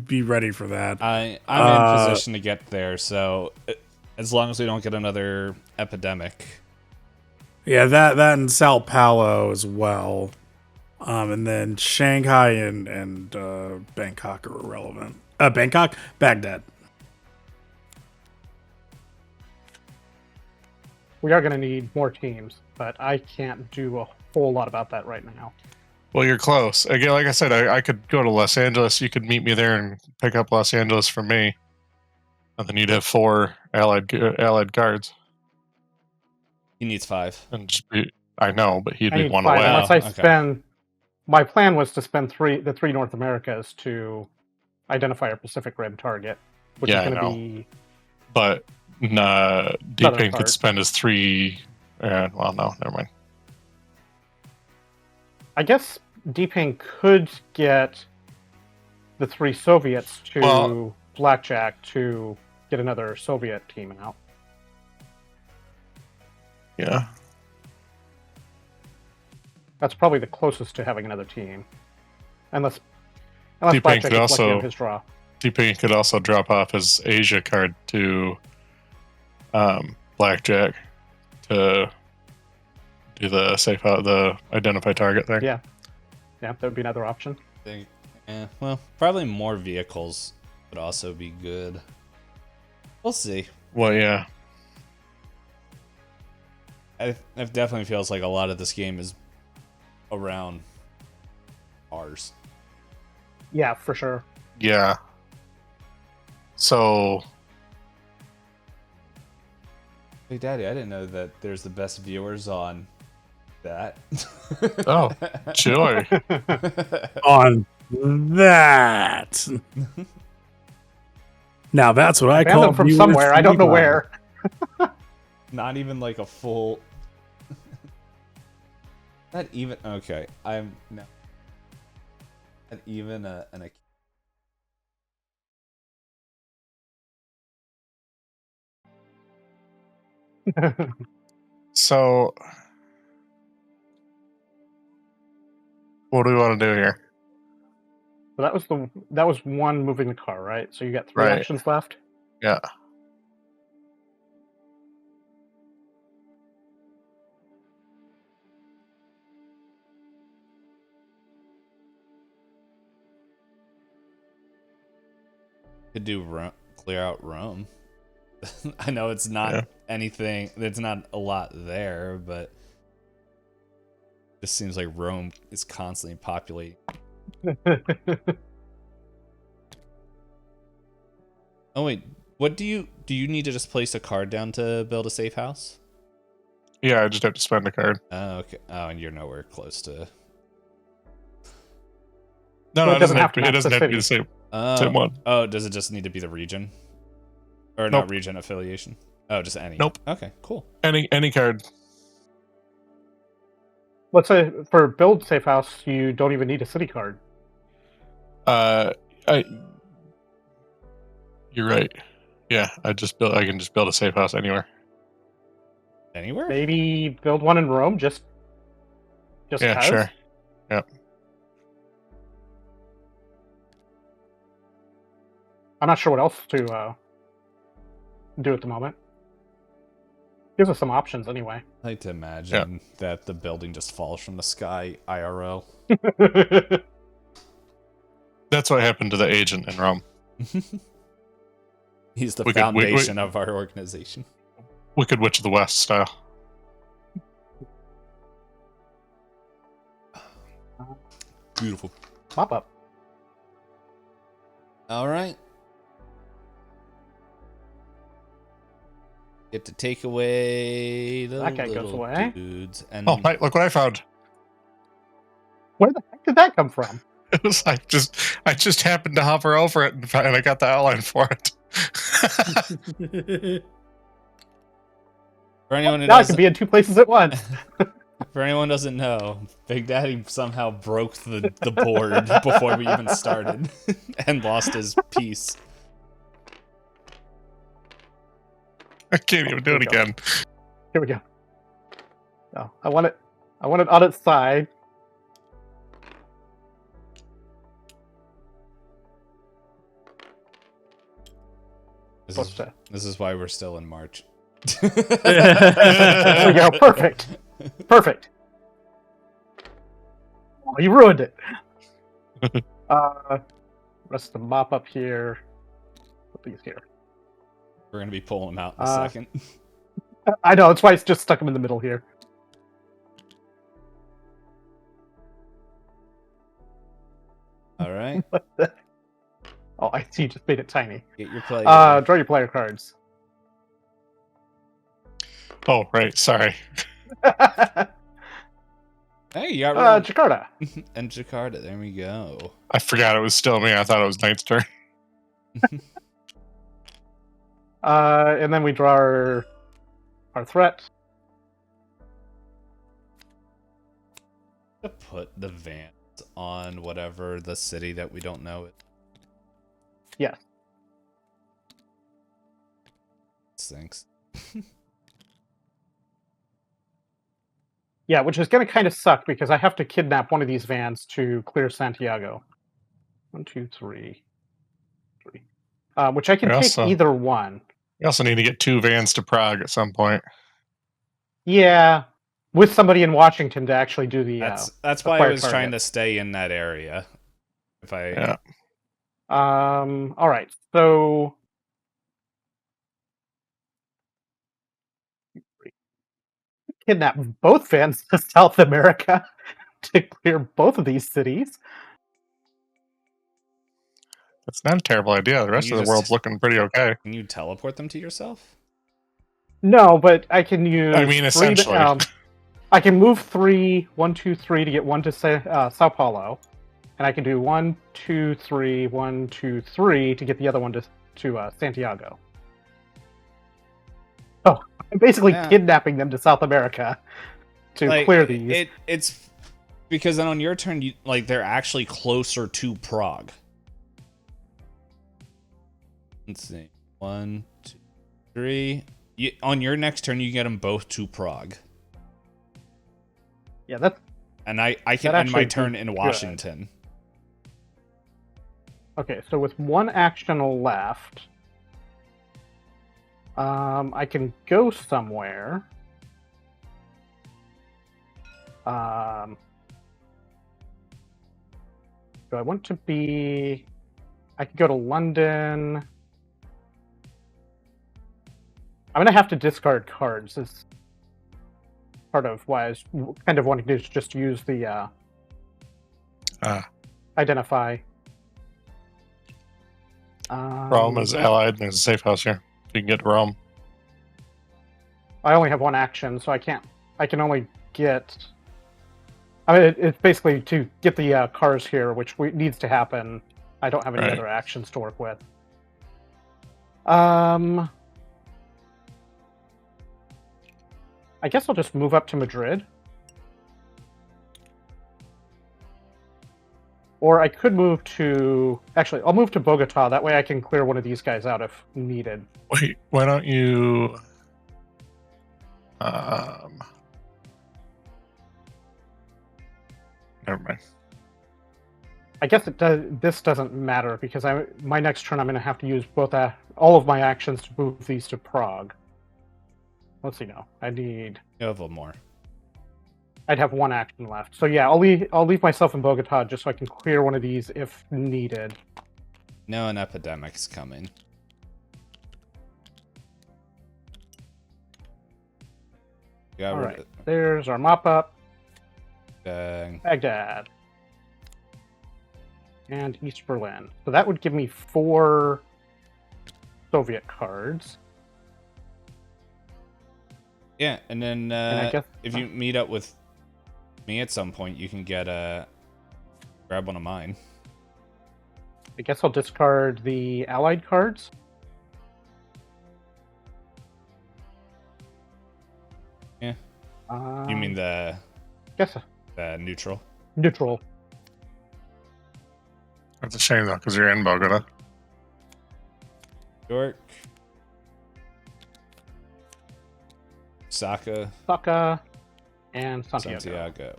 be ready for that. I'm in position to get there, so as long as we don't get another epidemic. Yeah, that and Sao Paulo as well, and then Shanghai and Bangkok are irrelevant. Baghdad. We are going to need more teams, but I can't do a whole lot about that right now. Well, you're close. Again, like I said, I could go to Los Angeles. You could meet me there and pick up Los Angeles from me, and then you'd have 4 allied guards. He needs 5. And I know, but he'd be 1 away. Unless I spend. My plan was to spend the 3 North Americas to identify a Pacific Rim target, which is going to be. But D-Ping could spend his 3. Well, no, never mind. I guess D-Ping could get the 3 Soviets to Blackjack to get another Soviet team out. Yeah. That's probably the closest to having another team. Unless D-Ping Blackjack is lucky on his draw. D-Ping could also drop off his Asia card to Blackjack to do the identify target thing. Yeah, that would be another option. Well, probably more vehicles would also be good. We'll see. Well, yeah. It definitely feels like a lot of this game is around ours. Yeah, for sure. Yeah. So. Hey, Daddy, I didn't know that there's the best viewers on that. Oh, joy. On that. Now that's what I call from somewhere. I don't know where. Not even like a full. Not even okay. I'm no. Not even an. So, what do we want to do here? So that was one moving the car, right? So you got 3 actions left. Yeah. Could do clear out Rome. I know it's not anything. There's not a lot there, but it just seems like Rome is constantly populating. Oh wait, what do you need to just place a card down to build a safe house? Yeah, I just have to spend a card. Oh, okay. Oh, and you're nowhere close to. No, it doesn't have to. It doesn't have to be the city. same one. Oh, does it just need to be the region? Or Nope. not region affiliation? Oh, just any. Nope. Okay, cool. Any card. Let's say for build safe house, you don't even need a city card. You're right. Yeah, I can just build a safe house anywhere. Anywhere? Maybe build one in Rome, just yeah, 'cause? sure. Yep. I'm not sure what else to do at the moment. Gives us some options anyway. I like to imagine that the building just falls from the sky IRL. That's what happened to the agent in Rome. He's the foundation of our organization. Wicked Witch of the West style. Beautiful. Pop up. All right. Get to take away the That guy goes away. dudes. And Oh, look what I found. Where the heck did that come from? It was like I just happened to hover over it and I got the outline for it. For anyone who Now I doesn't, can be in two places at once. for anyone who doesn't know, Big Daddy somehow broke the board before we even started and lost his piece. I can't even do it again. Here we go. No, I want it on its side. This is why we're still in March. There we go. Perfect. Perfect. Oh, you ruined it. Rest the mop up here. Put these here. We're gonna be pulling them out in a second. I know, that's why it's just stuck them in the middle here. All right. Oh, I see. You just made it tiny. Get your play. Draw your player cards. Oh, right. Sorry. Hey, you got room. Jakarta. And Jakarta. There we go. I forgot it was still me. I thought it was Knight's turn. And then we draw our threat. To put the Vans on whatever the city that we don't know. Yes. Stinks. Yeah, which is going to kind of suck because I have to kidnap one of these vans to clear Santiago. 1, 2, 3. Which I can take either one. We also need to get 2 vans to Prague at some point. Yeah, with somebody in Washington to actually do the. That's why I was trying to stay in that area. If I. Yeah. All right. So. Kidnap both vans to South America to clear both of these cities. That's not a terrible idea. The rest of the world's looking pretty okay. Can you teleport them to yourself? No, but I can use. I mean, essentially. I can move 3, 1, 2, 3 to get one to Sao Paulo, and I can do 1, 2, 3, 1, 2, 3 to get the other one to Santiago. Oh, I'm basically kidnapping them to South America to clear these. It's because then on your turn, they're actually closer to Prague. Let's see, 1, 2, 3. On your next turn, you get them both to Prague. Yeah, that's. And I can end my turn in Washington. Okay, so with one action left, I can go somewhere. Do I want to be? I could go to London. I'm gonna have to discard cards. Is part of why I was kind of wanting to just use the identify. Rome is allied and there's a safe house here. You can get to Rome. I only have one action, so I can't. I can only get. I mean, it's basically to get the cars here, which needs to happen. I don't have any other actions to work with. I guess I'll just move up to Madrid. Or I could move to... Actually, I'll move to Bogota. That way I can clear one of these guys out if needed. Wait, why don't you... Never mind. I guess it does. This doesn't matter because my next turn I'm going to have to use all of my actions to move these to Prague. Let's see now. I need... You have one more. I'd have one action left. So yeah, I'll leave myself in Bogota just so I can clear one of these if needed. No, an epidemic's coming. All right, there's our mop-up. Dang. Baghdad. And East Berlin. So that would give me 4 Soviet cards. Yeah, and then I guess, if you meet up with me at some point, you can get grab one of mine. I guess I'll discard the Allied cards. Yeah. You mean the neutral? Neutral. That's a shame though, because you're in Bogota. York. Saka. And Santiago.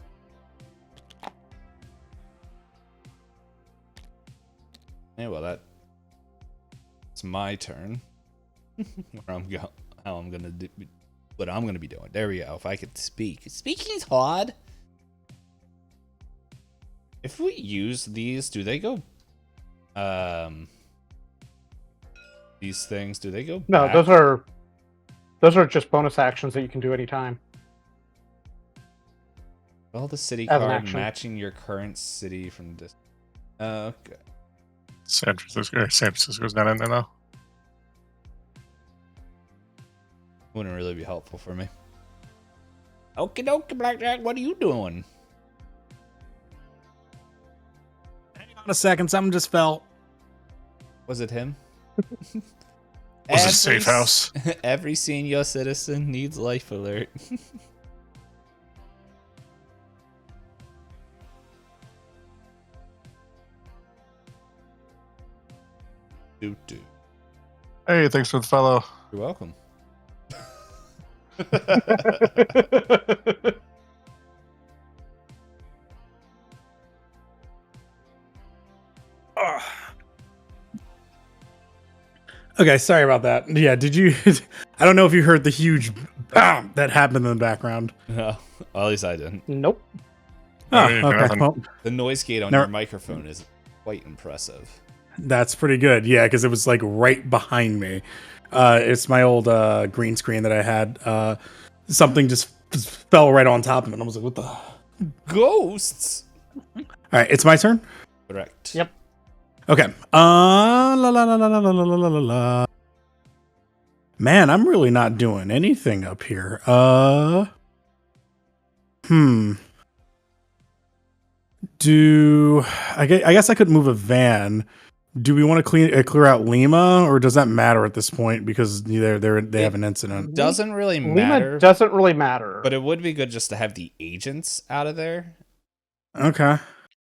Yeah, well, it's my turn. What I'm gonna be doing. There we go. If I could speak. Speaking is hard. If we use these, do they go? These things, do they go? No, back? those are just bonus actions that you can do anytime. Well, the city As an card action. matching your current city from this. Okay. San Francisco's not in there now. Wouldn't really be helpful for me. Okie dokie, Blackjack, what are you doing? Hang on a second, something just fell. Was it him? Was it safe house? Every senior citizen needs life alert. Doo-doo. Hey, thanks for the follow. You're welcome. Okay, sorry about that. Yeah, did you... I don't know if you heard the huge BAM that happened in the background. No, well, at least I didn't. Nope. Oh, Hey, okay. nothing. Well, The noise gate on Never- your microphone is quite impressive. that's pretty good. Yeah, because it was like right behind me. It's my old green screen that I had. Something just fell right on top of it. And I was like, what the... Ghosts! All right, it's my turn? Correct. Yep. Okay. La la la la la la la la la la. Man, I'm really not doing anything up here. I guess I could move a van. Do we want to clear out Lima, or does that matter at this point because they have an incident? Doesn't really matter. Lima doesn't really matter. But it would be good just to have the agents out of there. Okay.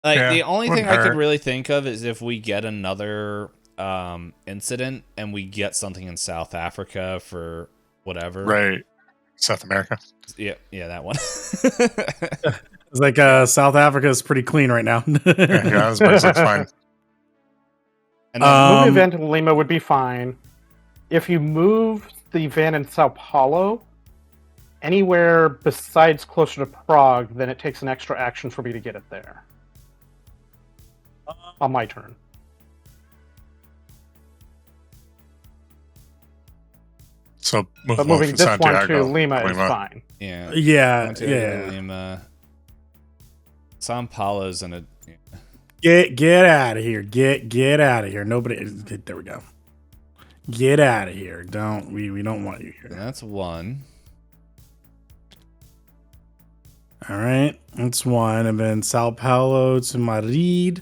Like Yeah, the only wouldn't thing I could hurt. really think of is if we get another incident and we get something in South Africa for whatever. Right. South America. Yeah, that one. It's like South Africa is pretty clean right now. Yeah, this place looks fine. And then, Moving Um, the van to Lima would be fine. If you move the van in Sao Paulo, anywhere besides closer to Prague, then it takes an extra action for me to get it there. On my turn. So But moving this one to Lima is fine. Yeah. Yeah, Santiago, yeah. Lima. Sao Paulo's in a. Get out of here. Get out of here. Nobody. There we go. Get out of here. We don't want you here. That's one. All right, that's one. And then Sao Paulo to Madrid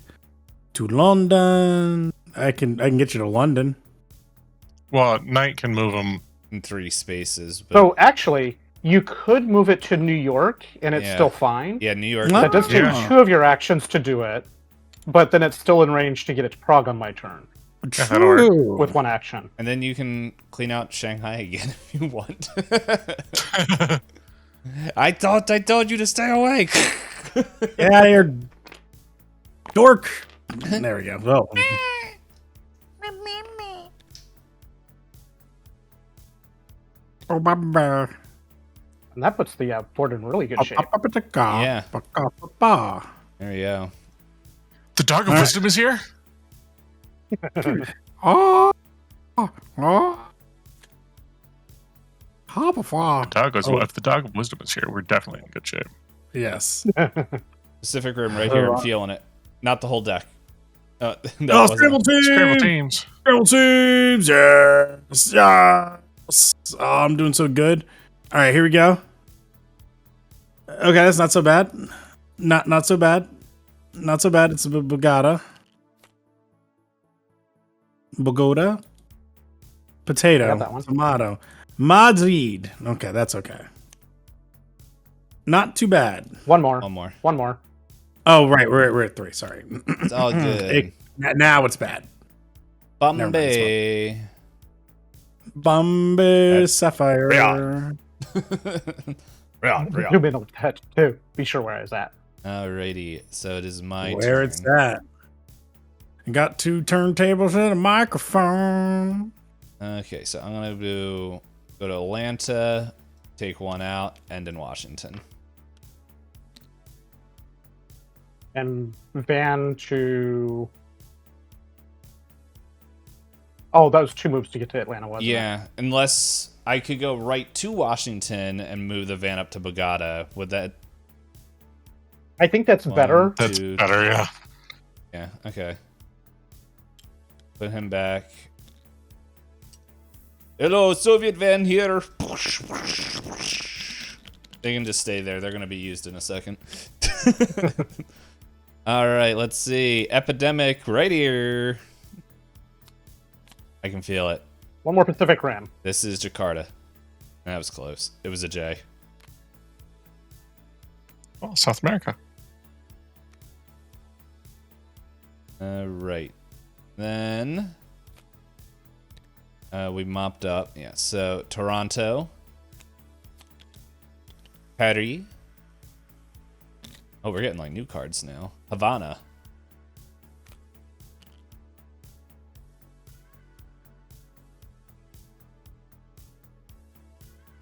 to London. I can get you to London. Well, Knight can move them In 3 spaces. But So actually, you could move it to New York, and it's Yeah. still fine. yeah, New York. That does take Yeah. 2 of your actions to do it, but then it's still in range to get it to Prague on my turn that'll work. True. with 1 action. And then you can clean out Shanghai again if you want. I thought I told you to stay awake. Get out of here, dork. There we go. Oh. Oh, my bear. And that puts the board in really good shape. Yeah. Yeah. There we go. The Dog of All right. Wisdom is here? Oh. Hop off. If the Dog of Wisdom is here, we're definitely in good shape. Yes. Pacific Rim right here. I'm feeling it. Not the whole deck. That Oh, wasn't- scramble team. Scramble teams. Scramble teams. Yes. Yes. Oh, I'm doing so good. All right, here we go. Okay, that's not so bad. Not so bad. Not so bad. It's a Bogota. Bogota. Potato. Got that one. Tomato. Madrid. Okay, that's okay. Not too bad. One more. One more. Oh, right. We're at 3. Sorry. It's all good. Now it's bad. Bombay. Bombay Sapphire. Yeah. Zoom in on that too. Be sure where I was at. Alrighty. So it is my Where turn. it's at. I got 2 turntables and a microphone. Okay, so I'm gonna go to Atlanta, take 1 out, end in Washington. And Van to. Oh, that was 2 moves to get to Atlanta, wasn't it? Yeah, unless I could go right to Washington and move the van up to Bogota. Would that? I think that's better. That's Two. better, yeah. Yeah. Okay. Put him back. Hello, Soviet van here. They can just stay there. They're gonna be used in a second. All right, let's see. Epidemic right here. I can feel it. One more Pacific Rim. This is Jakarta. That was close. It was a J. Oh, South America. Right. Then we mopped up. Yeah, so Toronto. Paris. Oh, we're getting like new cards now. Havana.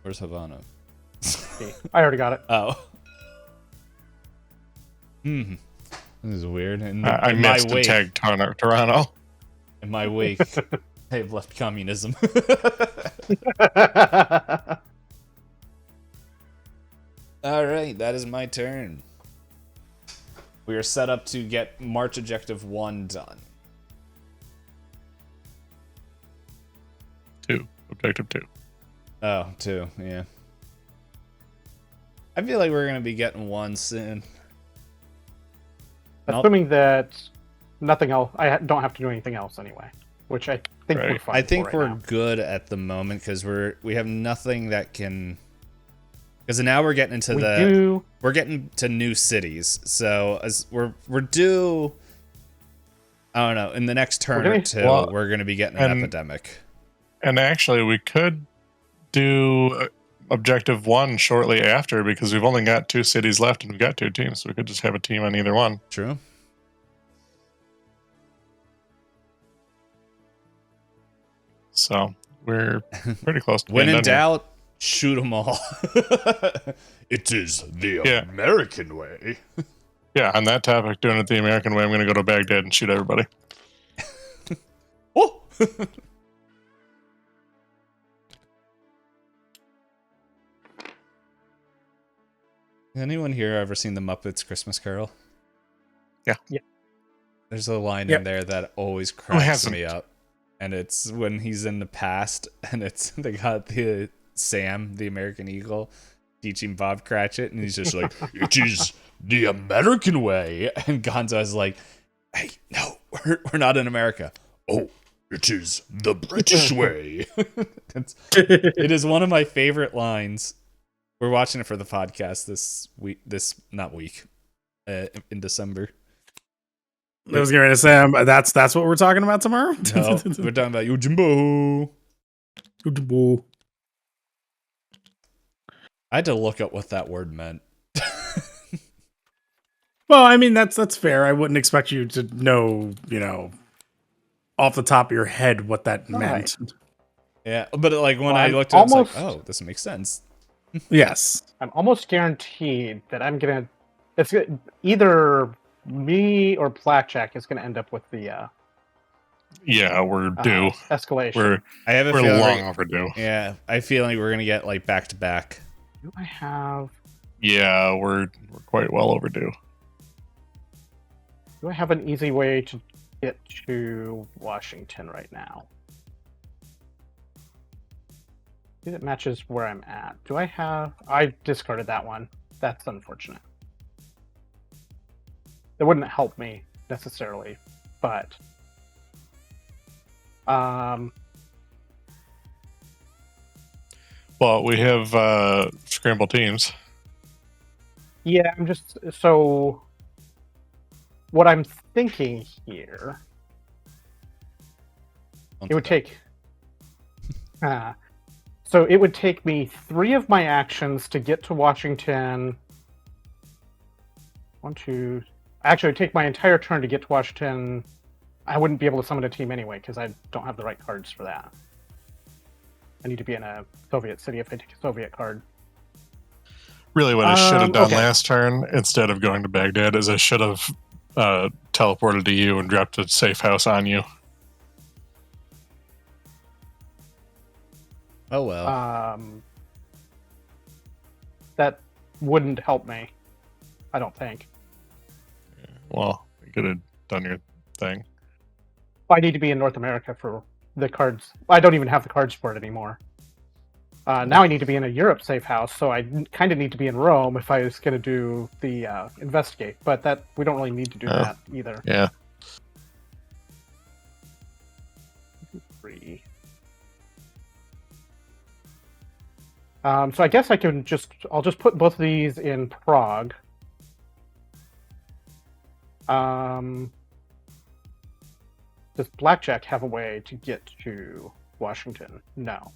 Where's Havana? I already got it. Oh. This is weird. I missed and tagged Toronto. In my wake, I have left communism. All right, that is my turn. We are set up to get March Objective 1 done. 2. Objective 2. Oh, 2, yeah. I feel like we're going to be getting 1 soon. Assuming that nothing else, I don't have to do anything else anyway, which I think we're fine. I think for we're right now. good at the moment because we have nothing that can. Because now we're getting into we're getting to new cities, so as we're due. I don't know. In the next turn or two, we're going to be getting an epidemic. And actually, we could do Objective 1 shortly after because we've only got 2 cities left and we've got 2 teams, so we could just have a team on either one. True. So we're pretty close to When being in done here. doubt, shoot them all. It is the American way. Yeah, on that topic, doing it the American way, I'm going to go to Baghdad and shoot everybody. Oh! Anyone here ever seen the Muppets Christmas Carol? Yeah. There's a line Yep. in there that always cracks hasn't? me up. And it's when he's in the past and they got the Sam, the American Eagle, teaching Bob Cratchit, and he's just like, it is the American way. And Gonzo's like, hey, no, we're not in America. Oh, it is the British way. It is one of my favorite lines. We're watching it for the podcast in December. I was going to say, that's what we're talking about tomorrow? No, we're talking about Yojimbo. I had to look up what that word meant. Well, I mean, that's fair. I wouldn't expect you to know, off the top of your head what that meant. Yeah, but like when I I'm looked at it, I was like, almost- oh, this makes sense. Yes. I'm almost guaranteed that it's either me or Blackjack is gonna end up with the Yeah, we're due. escalation. I have a We're feeling long overdue. Yeah, I feel like we're gonna get like back to back. Do I have Yeah, we're quite well overdue. an easy way to get to Washington right now? See, that matches where I'm at. I discarded that one. That's unfortunate. It wouldn't help me necessarily, but Well, we have scramble teams. yeah, I'm just so what I'm thinking here. It would take so it would take me 3 of my actions to get to Washington. 1, 2. Actually, it would take my entire turn to get to Washington. I wouldn't be able to summon a team anyway because I don't have the right cards for that. I need to be in a Soviet city if I take a Soviet card. Really, what I should have done Okay. last turn, instead of going to Baghdad, is I should have teleported to you and dropped a safe house on you. Oh well. That wouldn't help me. I don't think. Well, you could have done your thing. I need to be in North America for the cards. I don't even have the cards for it anymore. Now I need to be in a Europe safe house, so I kind of need to be in Rome if I was going to do the investigate. But that we don't really need to do that either. Yeah. 3. So I guess I'll just put both of these in Prague. Does Blackjack have a way to get to Washington? No.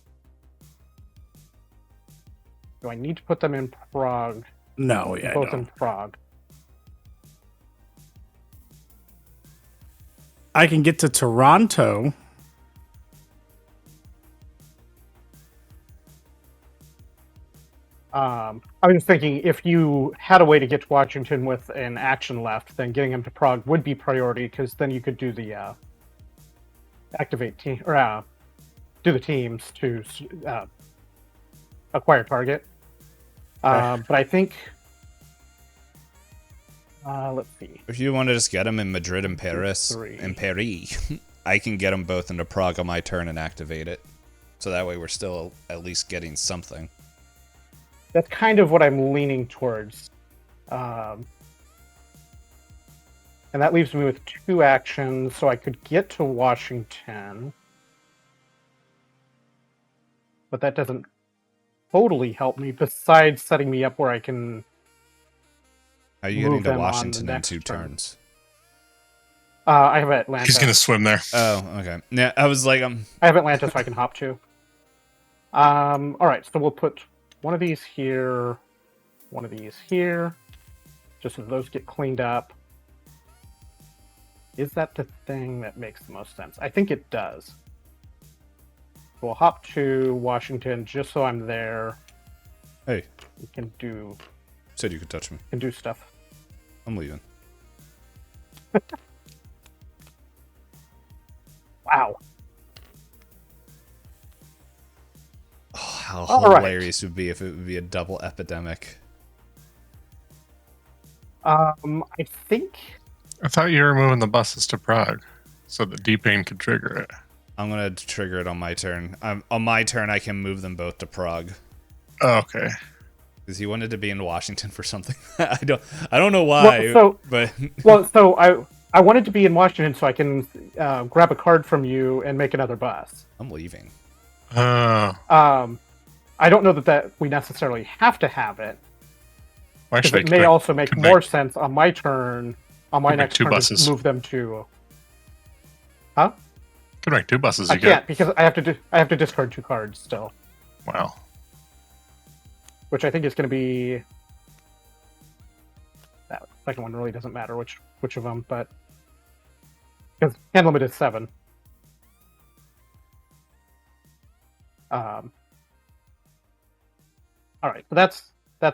Do I need to put them in Prague? No, yeah. Both No. in Prague. I can get to Toronto. I was just thinking if you had a way to get to Washington with an action left, then getting him to Prague would be priority because then you could do the activate team or do the teams to acquire target. But I think let's see. If you want to just get them in Madrid and 2, Paris 3. and Paris, I can get them both into Prague on my turn and activate it. So that way we're still at least getting something. That's kind of what I'm leaning towards. And that leaves me with 2 actions, so I could get to Washington. But that doesn't totally help me, besides setting me up where I can... How are you Move getting to them on the Washington in next 2 turn. turns? I have Atlanta. He's going to swim there. Oh, okay. Yeah, I was like, I have Atlanta, so I can hop to. Alright, so we'll put one of these here, one of these here, just so those get cleaned up. Is that the thing that makes the most sense? I think it does. We'll hop to Washington just so I'm there. hey, We can do said you could touch me. stuff. I'm leaving. Wow. Oh, how All right. hilarious it would be if it would be a double epidemic. I think. I thought you were moving the buses to Prague so that D-Pain could trigger it. I'm gonna trigger it on my turn. On my turn, I can move them both to Prague. Oh, okay. Because he wanted to be in Washington for something. I don't know why. But I wanted to be in Washington so I can grab a card from you and make another bus. I'm leaving. Oh. I don't know that we necessarily have to have it. Actually, it may also make more sense on my turn. On my next turn, to move them to. Huh? Could make 2 buses. I can't because I have to discard 2 cards still. Wow. Which I think is going to be. That second one really doesn't matter which of them, but because hand limit is 7. All right, so that's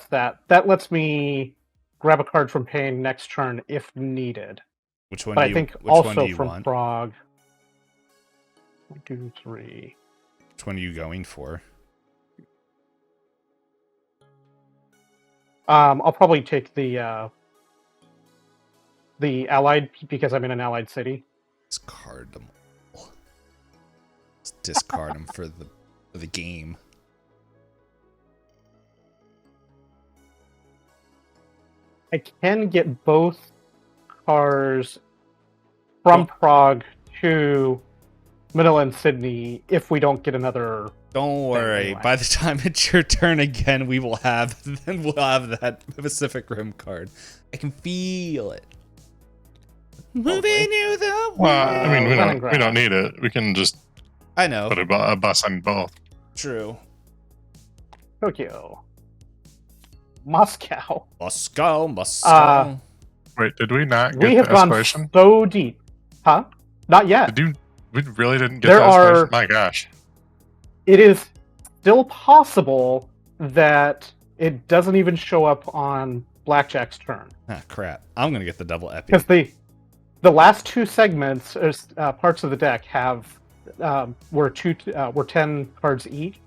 that. That lets me grab a card from Pain next turn if needed. Which one? But do you, I think which also one do you from want? Prague. 1, 2, 3. Which one are you going for? I'll probably take the Allied because I'm in an Allied city. Discard them all. Just discard them for the game. I can get both cars from Prague to Manila and Sydney if we don't get another. Don't worry. Anyway. By the time it's your turn again, we'll have that Pacific Rim card. I can feel it. Moving you the way. Well, I mean, we don't need it. We can just. I know. Put a bus on both. True. Tokyo. Moscow. Wait, did we not get we have the escalation? Gone so deep. Huh? Not yet. We really didn't get the escalation? My gosh. It is still possible that it doesn't even show up on Blackjack's turn. Ah, crap. I'm going to get the double epi. Because the last 2 segments, parts of the deck were 10 cards each.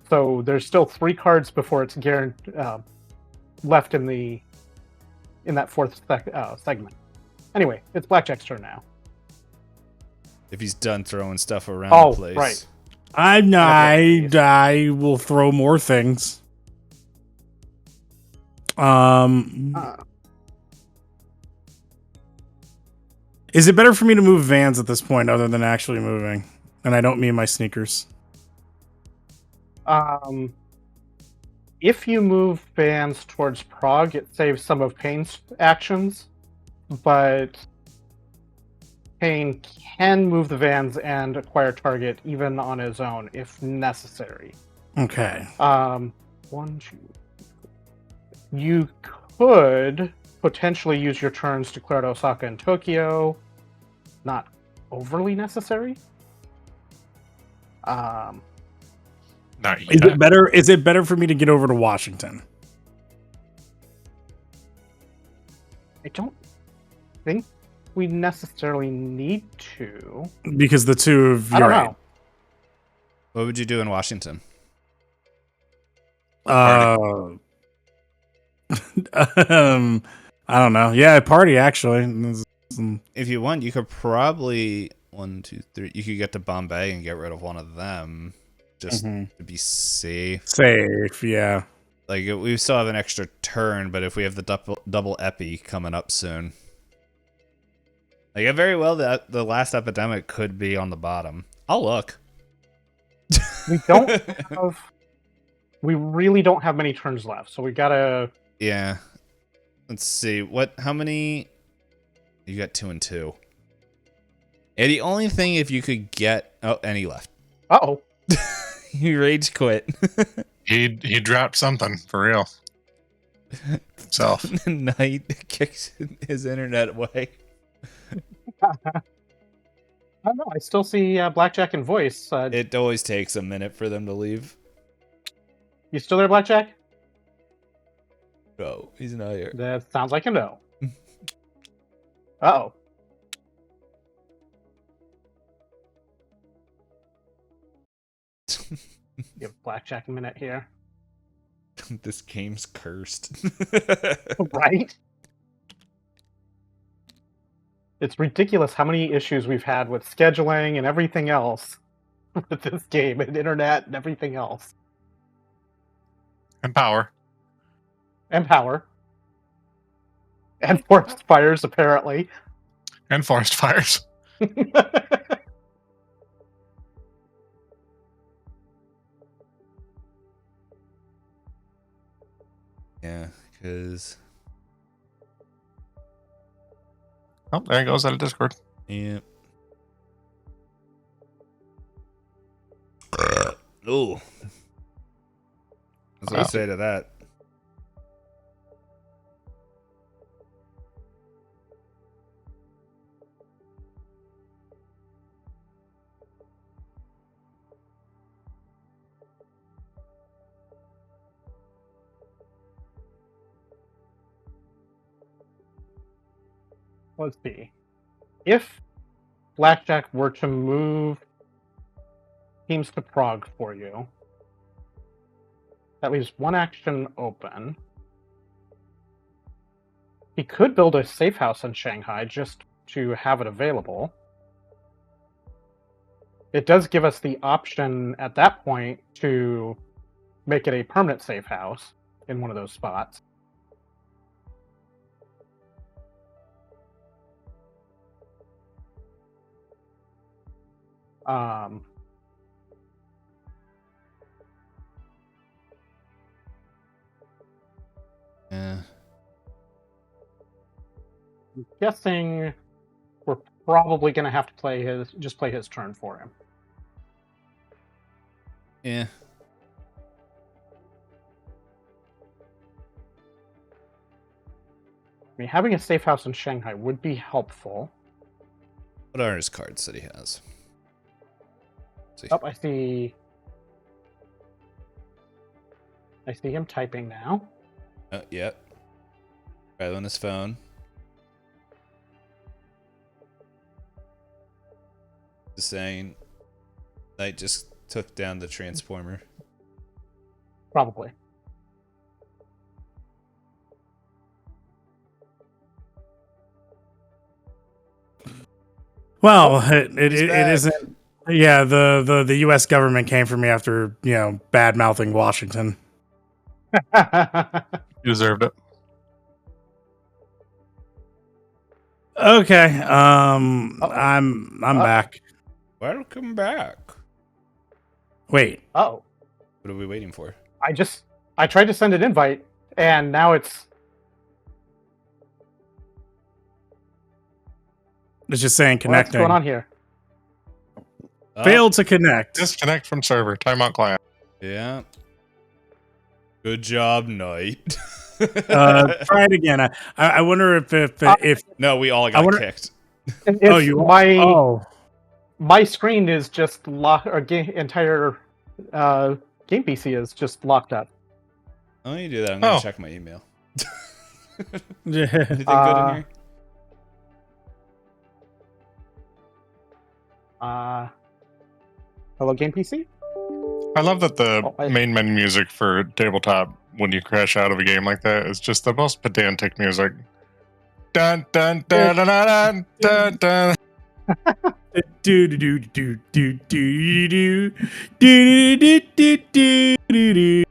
So there's still 3 cards before it's left in that 4th segment. Anyway, it's Blackjack's turn now. If he's done throwing stuff around the place. Right. I will throw more things. Is it better for me to move vans at this point other than actually moving? And I don't mean my sneakers. If you move vans towards Prague, it saves some of Pain's actions, but Pain can move the vans and acquire target even on his own if necessary. Okay. 1, 2. You could potentially use your turns to clear out Osaka and Tokyo. Not overly necessary. Not yet. Is it better for me to get over to Washington? I don't think we necessarily need to. Because the 2 of you. I don't know. What would you do in Washington? I don't know. Yeah, party actually. If you want, you could probably 1, 2, 3. You could get to Bombay and get rid of one of them, just to be safe. Safe, yeah. Like we still have an extra turn, but if we have the double epi coming up soon, like very well that the last epidemic could be on the bottom. I'll look. We don't have. We really don't have many turns left, so we gotta. Yeah. Let's see. How many? You got 2 and 2. And the only thing if you could get. Oh, and he left. Uh-oh. He rage quit. He dropped something for real. Himself. Knight kicks his internet away. I don't know. I still see Blackjack and Voice. It always takes a minute for them to leave. You still there, Blackjack? No, he's not here. That sounds like a no. Uh-oh. Give Blackjack a minute here. This game's cursed. Right? It's ridiculous how many issues we've had with scheduling and everything else with this game, and internet and everything else. And power. And power. And forest fires, apparently. And forest fires. Yeah, because... Oh, there he goes out of Discord. Yeah. Ooh. What's I say to that? Let's see. If Blackjack were to move teams to Prague for you, that leaves one action open. He could build a safe house in Shanghai just to have it available. It does give us the option at that point to make it a permanent safe house in one of those spots. Yeah. I'm guessing we're probably going to have to play his turn for him. Yeah. I mean, having a safe house in Shanghai would be helpful. What are his cards that he has? See. Oh, I see him typing now. Oh, yep. Right on his phone. Just saying, Knight just took down the transformer. Probably. Well, it isn't. Yeah, the U.S. government came for me after bad mouthing Washington. You deserved it. Okay, I'm back. Welcome back. Wait. Oh. What are we waiting for? I tried to send an invite, and now it's just saying connecting. What's going on here? Failed to connect. Disconnect from server. Timeout client. Yeah. Good job, Knight. Try it again. I wonder if no, we all got kicked. My screen is just locked. Our entire game PC is just locked up. Let me do that. I'm gonna check my email. Anything good in here? Hello, game PC. I love that the main menu music for tabletop when you crash out of a game like that is just the most pedantic music. Dun dun dun dun dun dun dun. Do do do do do do do do do do do.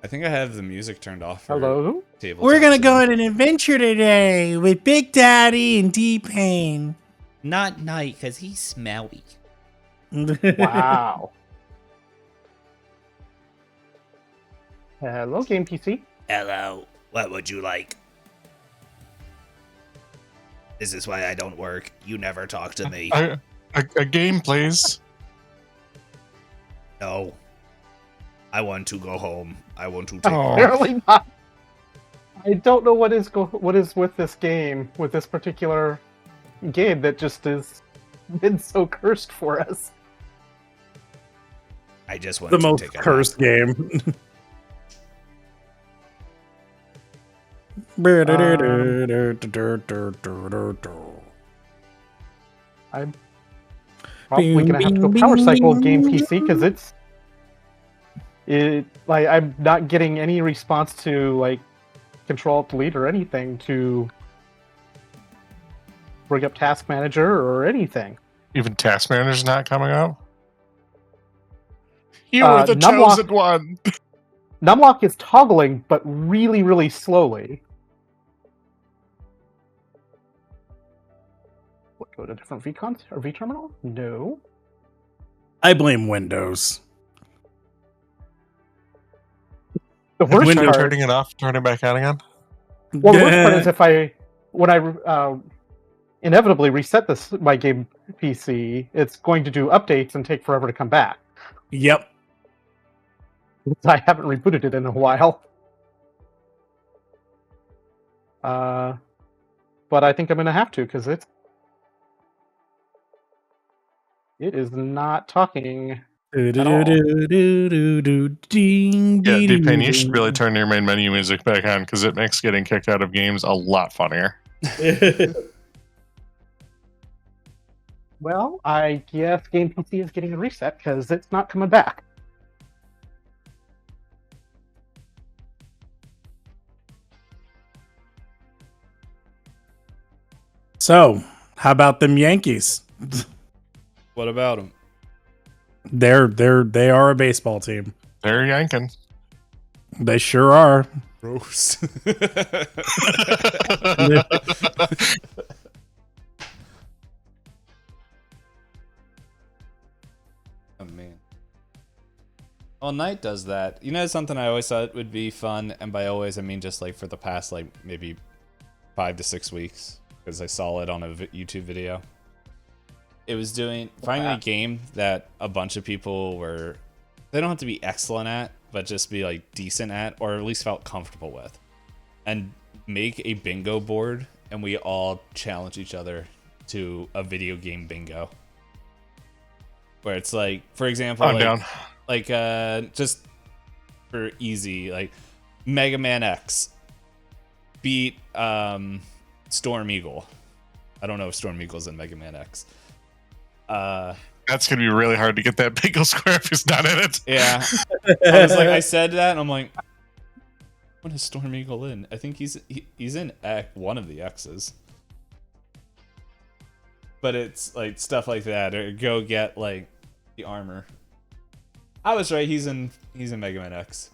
I think I have the music turned off. Hello. We're gonna go on an adventure today with Big Daddy and T-Pain. Not Knight, because he's smelly. Wow. Hello, game PC. Hello. What would you like? This is why I don't work. You never talk to me. A game, please. No. I want to go home. I want to take Apparently not. I don't know what is with this game, with this particular game that just has been so cursed for us. I just want the to most take a cursed nap. game. I'm probably gonna have to go power cycle game PC because I'm not getting any response to like Control Delete or anything to bring up Task Manager or anything. Even Task Manager's not coming up? You Uh, were the Numlock- chosen one! Numlock is toggling, but really, really slowly. What, go to different vcons or vterminal? No. I blame Windows. The worst Try part. turning it off, turn it back on again? Well, the worst part is when I inevitably reset my game PC, it's going to do updates and take forever to come back. Yep. I haven't rebooted it in a while. But I think I'm going to have to because it is not talking. Yeah, D-Pain, you should really turn your main menu music back on because it makes getting kicked out of games a lot funnier. Well, I guess Game PC is getting a reset because it's not coming back. So, how about them Yankees? What about them? They are a baseball team. They're yanking. They sure are. Gross. Oh man. Well, Knight does that. You know something I always thought would be fun, and by always I mean just like for the past like maybe 5 to 6 weeks, because I saw it on a YouTube video. It was finding a game that a bunch of people they don't have to be excellent at, but just be like decent at, or at least felt comfortable with, and make a bingo board, and we all challenge each other to a video game bingo. Where it's like, for example, I'm down. Just for easy, like Mega Man X beat Storm Eagle. I don't know if Storm Eagle's in Mega Man X. That's gonna be really hard to get that bingo square if he's not in it. Yeah. I said that, and I'm like, what is Storm Eagle in? I think he's in one of the X's. But it's like stuff like that, or go get like the armor. I was right. He's in Mega Man X.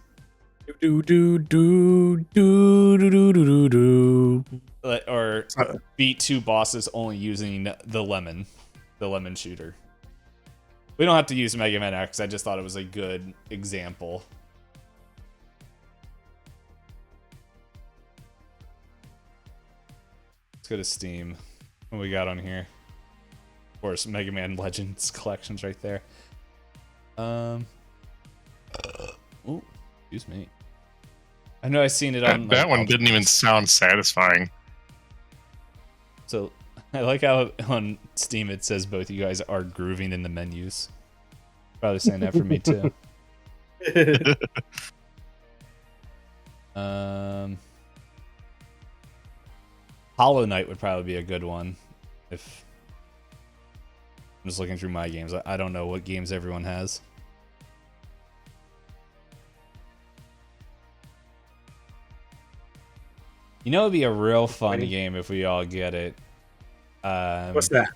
Or beat 2 bosses only using the lemon shooter. We don't have to use Mega Man X. I just thought it was a good example. Let's go to Steam. What we got on here? Of course, Mega Man Legends collections right there. Oh, excuse me. I know I've seen it on that one didn't even sound satisfying. So I like how on Steam it says both you guys are grooving in the menus. Probably saying that for me too. Hollow Knight would probably be a good one. If I'm just looking through my games, I don't know what games everyone has. You know, it'd be a real fun game if we all get it. What's that?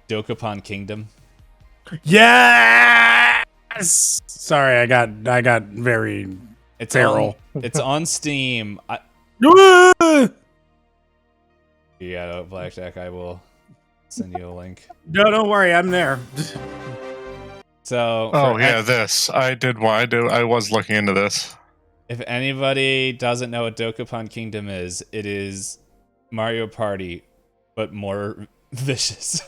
Dokapon Kingdom. Yes. Sorry, I got very. It's feral. It's on Steam. Yeah, Blackjack. I will send you a link. No, don't worry, I'm there. So. This I was looking into this. If anybody doesn't know what Dokapon Kingdom is, it is Mario Party, but more vicious.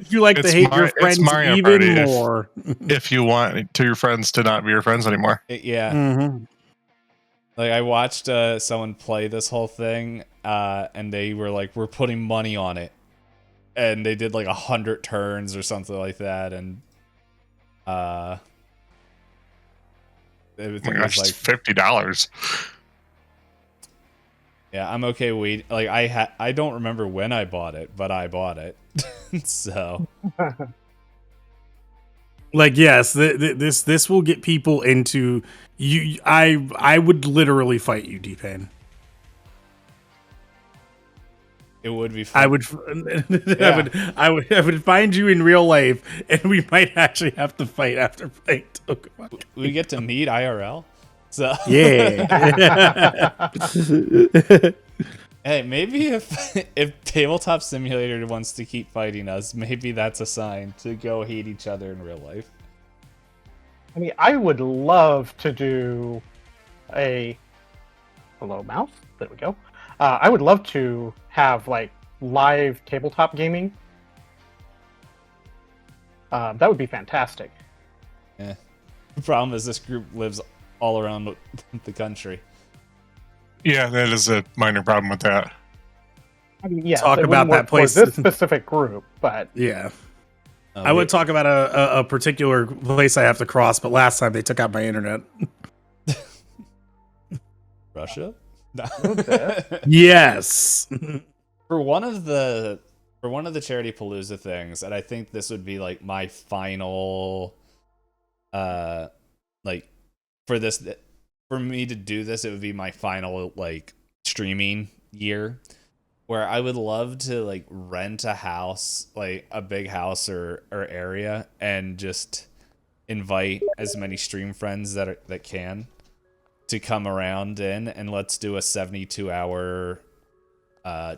You like to hate your friends even Party more. If you want your friends to not be your friends anymore. Yeah. Mm-hmm. Like, I watched someone play this whole thing, and they were like, we're putting money on it. And they did like 100 turns or something like that, and everything was like $50. Yeah, I'm okay waiting. Like, I don't remember when I bought it, but I bought it. So like, yes, this will get people into you. I would literally fight you, D-Pain. It would be fun. I would find you in real life, and we might actually have to fight after playing Tokamak. We get to meet IRL. So Yeah. hey, maybe if Tabletop Simulator wants to keep fighting us, maybe that's a sign to go hate each other in real life. I mean, I would love to do a hello mouse. There we go. I would love to have like live tabletop gaming. That would be fantastic. Yeah. The problem is this group lives all around the country. Yeah, that is a minor problem with that. I mean, yeah, Talk it about wouldn't that work for place. this specific group, but Yeah. I would talk about a particular place I have to cross, but last time they took out my internet. Russia? Yes. For one of the Charity Palooza things, and I think this would be like my final like for me to do this, it would be my final like streaming year, where I would love to like rent a house, like a big house or area, and just invite as many stream friends that can to come around and let's do a 72-hour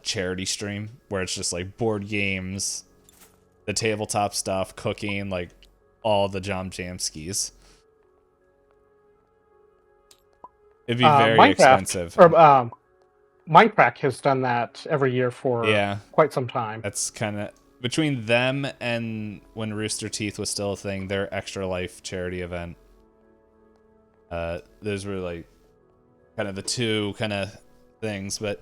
charity stream where it's just like board games, the tabletop stuff, cooking, like all the jam skis. It'd be very Minecraft, expensive. Or Minecraft has done that every year for quite some time. That's kind of between them and when Rooster Teeth was still a thing, their Extra Life charity event. Those were like kind of the two kind of things, but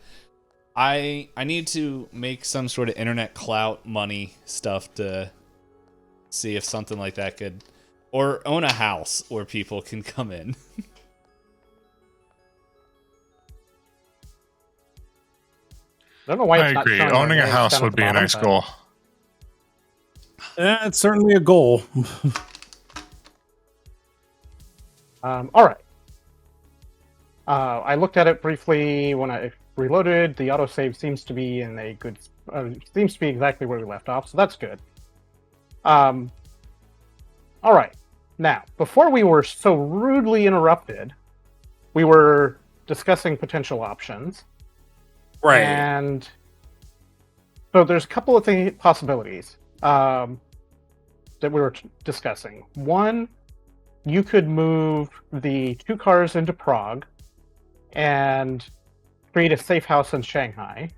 I need to make some sort of internet clout money stuff to see if something like that could, or own a house where people can come in. I don't know why I it's not agree. showing our Owning a names house down at would the be a bottom, nice but- goal. It's certainly a goal. All right. I looked at it briefly when I reloaded. The autosave seems to be in a good, seems to be exactly where we left off, so that's good. All right. Now, before we were so rudely interrupted, we were discussing potential options. Right. And so there's a couple of possibilities that we were discussing. One, you could move the 2 cars into Prague and create a safe house in Shanghai.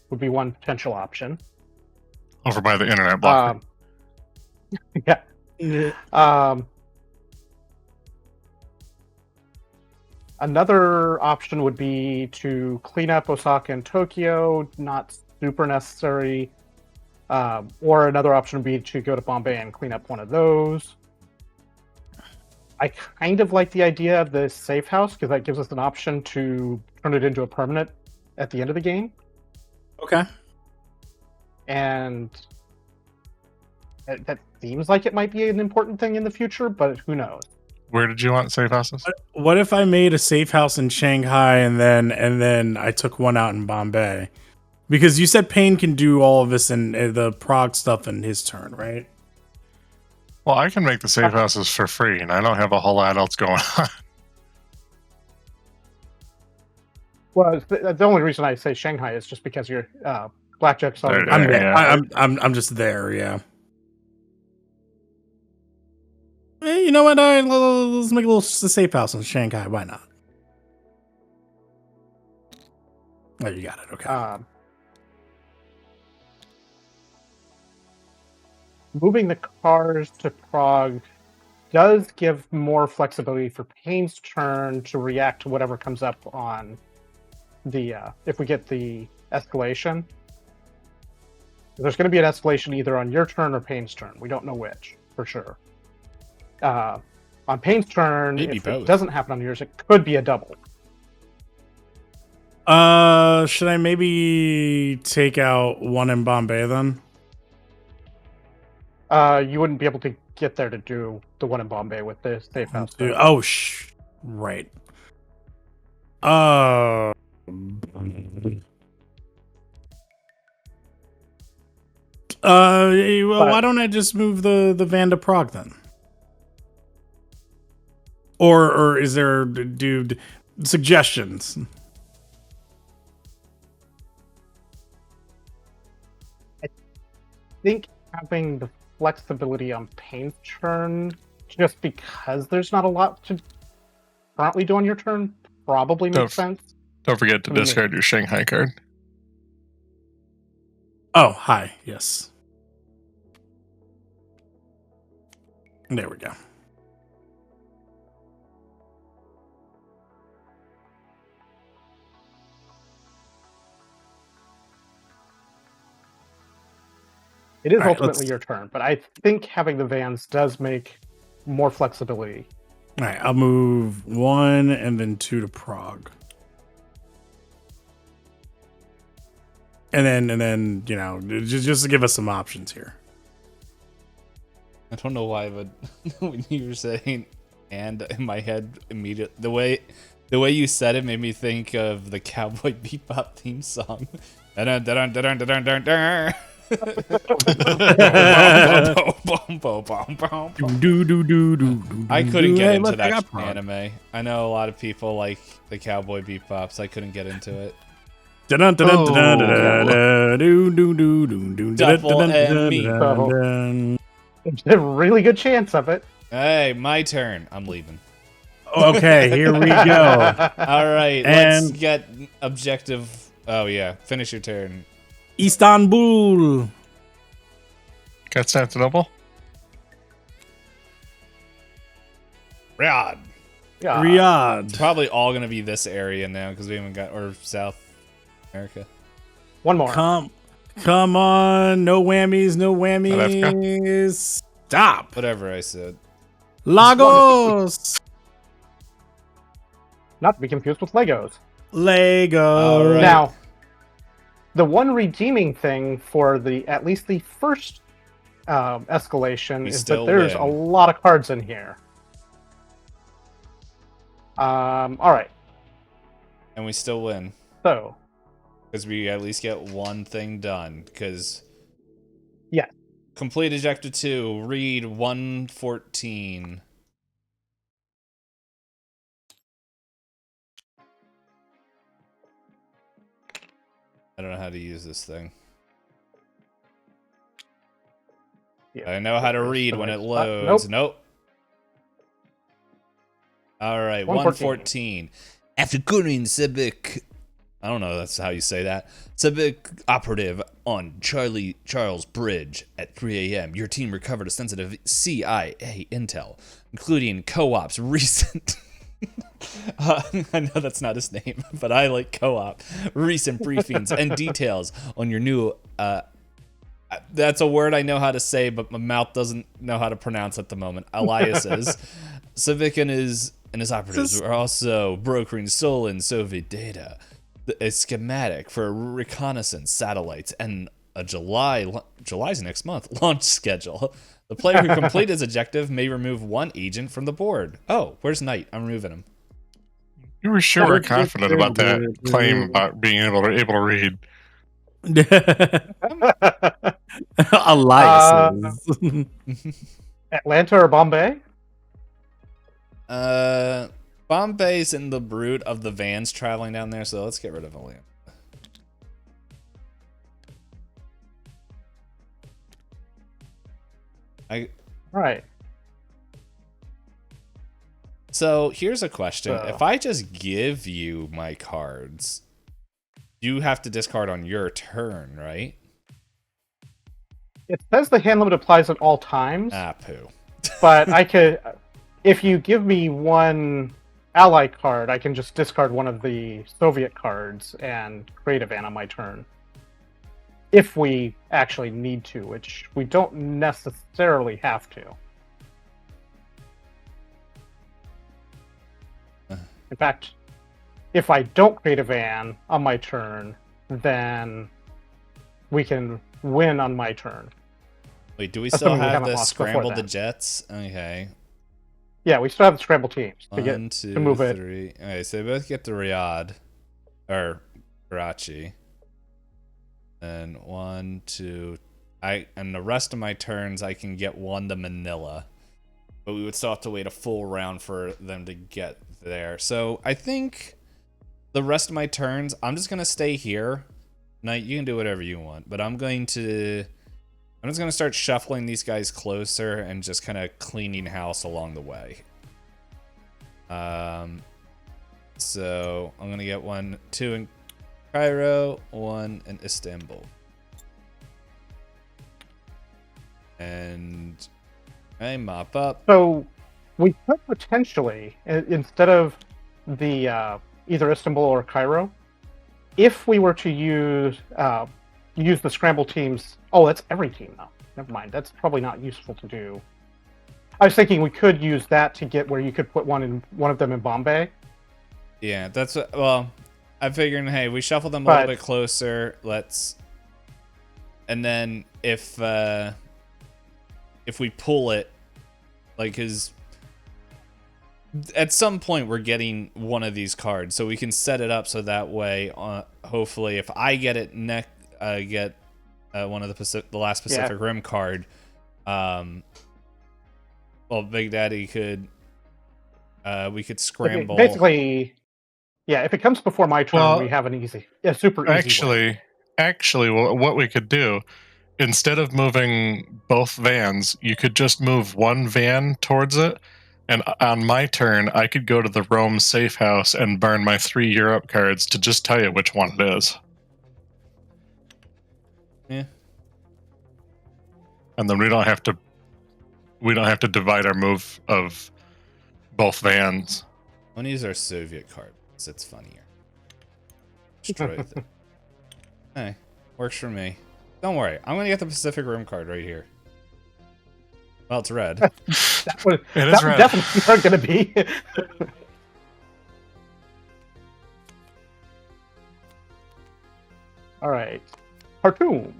Would be one potential option. Over by the internet blocker. Yeah. Another option would be to clean up Osaka and Tokyo, not super necessary. Or another option would be to go to Bombay and clean up one of those. I kind of like the idea of the safe house because that gives us an option to turn it into a permanent at the end of the game. Okay. And that seems like it might be an important thing in the future, but who knows? Where did you want safe houses? What if I made a safe house in Shanghai and then I took one out in Bombay? Because you said Payne can do all of this and the Prague stuff in his turn, right? Well, I can make the safe houses for free, and I don't have a whole lot else going on. Well, the only reason I say Shanghai is just because you're Blackjack's already I'm there. there. I'm just there, yeah. You know what? Let's make a little safe house in Shanghai. Why not? Oh, you got it. Okay. Moving the cars to Prague does give more flexibility for Payne's turn to react to whatever comes up on the if we get the escalation. There's going to be an escalation either on your turn or Payne's turn. We don't know which for sure. On Payne's turn, Maybe if both. it doesn't happen on yours, it could be a double. Should I maybe take out one in Bombay then? You wouldn't be able to get there to do the one in Bombay with the safe house. though. Oh, right. Well, But- why don't I just move the van to Prague then? Or is there dude suggestions? I think having the flexibility on Payne's turn, just because there's not a lot to currently do on your turn, probably makes sense. Don't forget to discard your Shanghai card. Oh, hi. Yes. There we go. It is All right, ultimately let's- your turn, but I think having the vans does make more flexibility. All right, I'll move 1 and then 2 to Prague. And then just to give us some options here. I don't know why, but when you were saying "and" in my head immediately, the way you said it made me think of the Cowboy Bebop theme song. I couldn't get into that anime. I know a lot of people like the Cowboy Bebops. I couldn't get into it. Double M me. There's a really good chance of it. Hey, my turn. I'm leaving. Okay, here we go. All right, let's And- get objective. Oh yeah, finish your turn. Istanbul. Constantinople? Riyadh. Yeah. Riyadh. Probably all gonna be this area now because we haven't got or South America. One more. Come on. No whammies, no whammies. Stop. Whatever I said. Lagos. Not to be confused with Legos. Lego. All right. Now, the one redeeming thing for at least the first escalation We is still that there's win. a lot of cards in here. All right. And we still win So, because we at least get one thing done. Because yeah. complete objective 2. Read 114. I don't know how to use this thing. Yeah. I know how to read when it loads. Nope. All right, 114. After Kurin Sebek, I don't know that's how you say that. Sebek operative on Charles Bridge at 3 a.m. Your team recovered a sensitive CIA intel, including Co-op's recent. I know that's not his name, but I like Co-op. Recent briefings and details on your new. That's a word I know how to say, but my mouth doesn't know how to pronounce at the moment. Aliases. Civic and his operatives were also brokering stolen Soviet data, a schematic for reconnaissance satellites, and a July's next month launch schedule. The player who completed his objective may remove one agent from the board. Oh, where's Knight? I'm removing him. You were sure confident about that claim about being able to read. Elias. Atlanta or Bombay? Bombay's in the brood of the vans traveling down there, so let's get rid of Atlanta. Right. So here's a question. So- If I just give you my cards, you have to discard on your turn, right? It says the hand limit applies at all times, Ah, poo. but I could, if you give me one ally card, I can just discard one of the Soviet cards and create a van on my turn. If we actually need to, which we don't necessarily have to. In fact, if I don't create a van on my turn, then we can win on my turn. Wait, do we still Assuming we have haven't the lost before scramble the then. Jets? Okay. Yeah, we still have the scramble teams to One, get two, to move it. three. Okay, so they both get the Riyadh. Or Karachi. And 1, 2, And the rest of my turns, I can get one to Manila. But we would still have to wait a full round for them to get there. So I think the rest of my turns, I'm just going to stay here. Now, you can do whatever you want, but I'm just going to start shuffling these guys closer and just kind of cleaning house along the way. So I'm going to get 2 in Cairo, 1 in Istanbul. And I mop up. So we could potentially, instead of the either Istanbul or Cairo, if we were to use the scramble teams. Oh, that's every team though. Never mind. That's probably not useful to do. I was thinking we could use that to get where you could put one of them in Bombay. Yeah, that's what. Well, I'm figuring, hey, we shuffle them a little bit closer. And then if we pull it, like, cause at some point we're getting one of these cards, so we can set it up so that way, hopefully, if I get it get one of the last Pacific Rim card, well, Big Daddy could, we could scramble. Basically, yeah. If it comes before my turn, we have super easy way. Actually, what we could do, instead of moving both vans, you could just move one van towards it, and on my turn, I could go to the Rome safe house and burn my 3 Europe cards to just tell you which one it is. Yeah. And then we don't have to divide our move of both vans. I'm gonna use our Soviet card because it's funnier. Destroy it. Hey, works for me. Don't worry, I'm gonna get the Pacific Rim card right here. Well, it's red. that would definitely not gonna be. All right, Khartoum.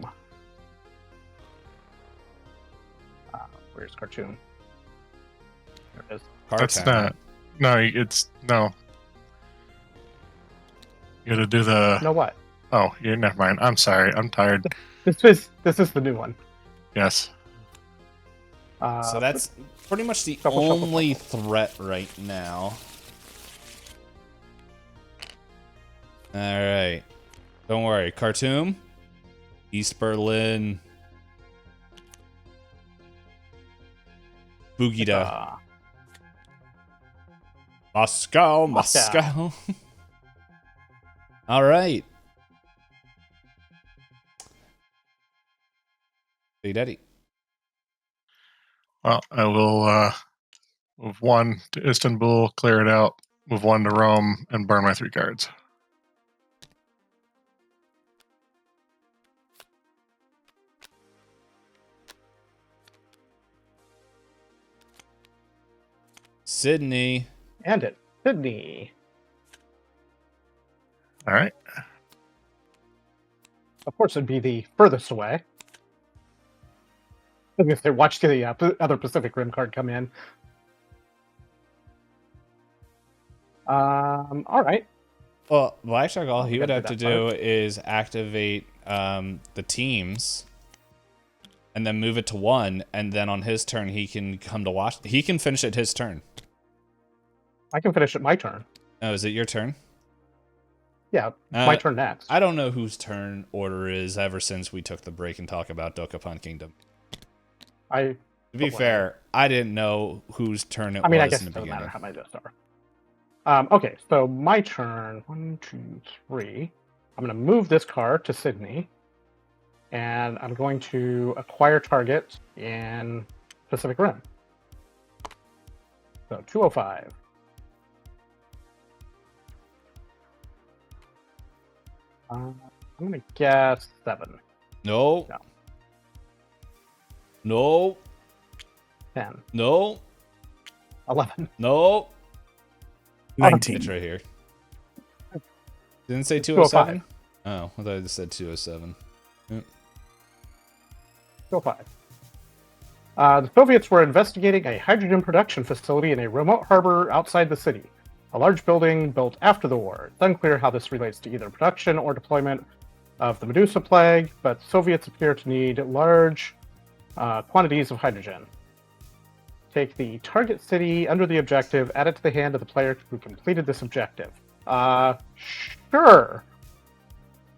Where's Khartoum? There it is. That's not. No, it's no. You gotta do the. No what? Oh, yeah, never mind. I'm sorry. I'm tired. This is the new one. Yes. So that's pretty much the only threat right now. All right. Don't worry. Khartoum, East Berlin, Bugida, Moscow. All right. BigDaddy. Well, I will move 1 to Istanbul, clear it out, move 1 to Rome, and burn my 3 cards. Sydney. Sydney. All right. Of course, it'd be the furthest away. If they watched the other Pacific Rim card come in. All right. Well, Blackjack, all he would have to do is activate the teams, and then move it to 1, and then on his turn he can come to watch. He can finish it his turn. I can finish it my turn. Oh, is it your turn? Yeah, my turn next. I don't know whose turn order is ever since we took the break and talk about Dokapon Kingdom. To be fair, I didn't know whose turn it was. I guess it doesn't matter how my dice are. Okay, so my turn. 1, 2, 3. I'm going to move this card to Sydney, and I'm going to acquire target in Pacific Rim. So 205. I'm going to guess 7. No. 10. No. 11. No. 19. It's right here. Didn't it say 207? Oh, I thought it said 207. Yep. 205. The Soviets were investigating a hydrogen production facility in a remote harbor outside the city. A large building built after the war. It's unclear how this relates to either production or deployment of the Medusa plague, but Soviets appear to need large quantities of hydrogen. Take the target city under the objective, add it to the hand of the player who completed this objective. Sure.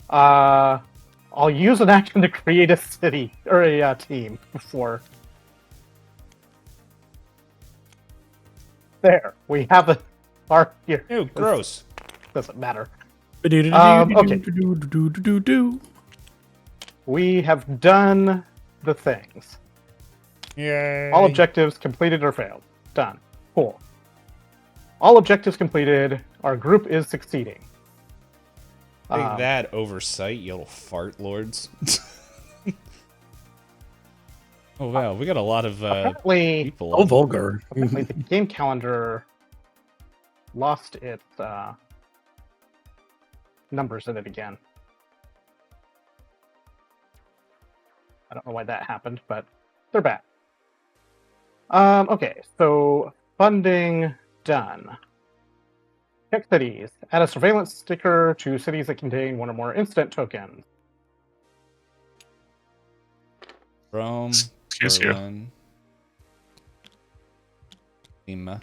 I'll use an action to create a city or a team before. There, we have a part here. Ew, gross. Doesn't matter. Okay. We have done the things. Yay. All objectives completed or failed. Done. Cool. All objectives completed. Our group is succeeding. Take that oversight, you little fart lords. Oh wow, we got a lot of Apparently, people. Oh, vulgar. apparently the game calendar lost its numbers in it again. I don't know why that happened, but they're back. Okay, so funding done. Check cities. Add a surveillance sticker to cities that contain one or more instant tokens. Rome, Excuse you. Berlin, Lima.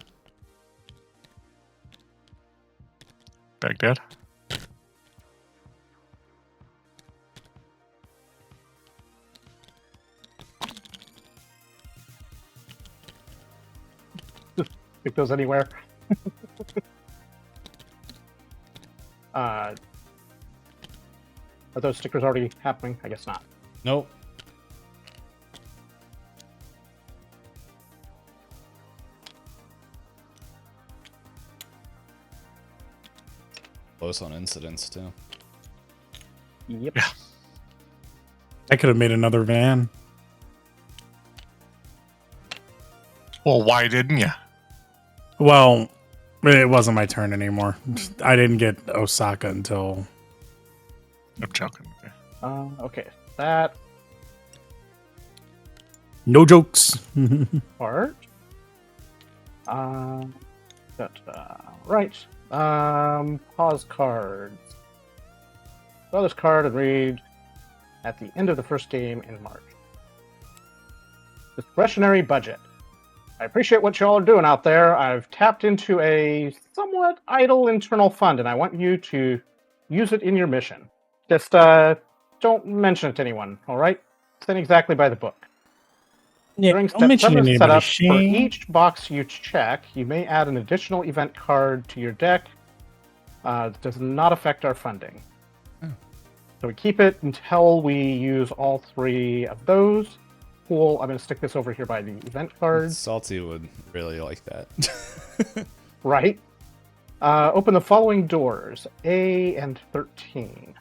Baghdad. Pick those anywhere. Are those stickers already happening? I guess not. Nope. Close on incidents too. Yep. Yeah. I could have made another van. Well, why didn't you? Well, it wasn't my turn anymore. I didn't get Osaka until... I'm joking. Okay, that No jokes. part. Right. Pause cards. Draw this card and read at the end of the first game in March. Discretionary budget. I appreciate what y'all are doing out there. I've tapped into a somewhat idle internal fund, and I want you to use it in your mission. Just don't mention it to anyone, all right? It's in exactly by the book. During don't mention setup, anybody, for Shane. each box you check, you may add an additional event card to your deck. It does not affect our funding. Oh. So we keep it until we use all three of those. Cool. I'm going to stick this over here by the event cards. Salty would really like that. Right. Open the following doors. A and 13.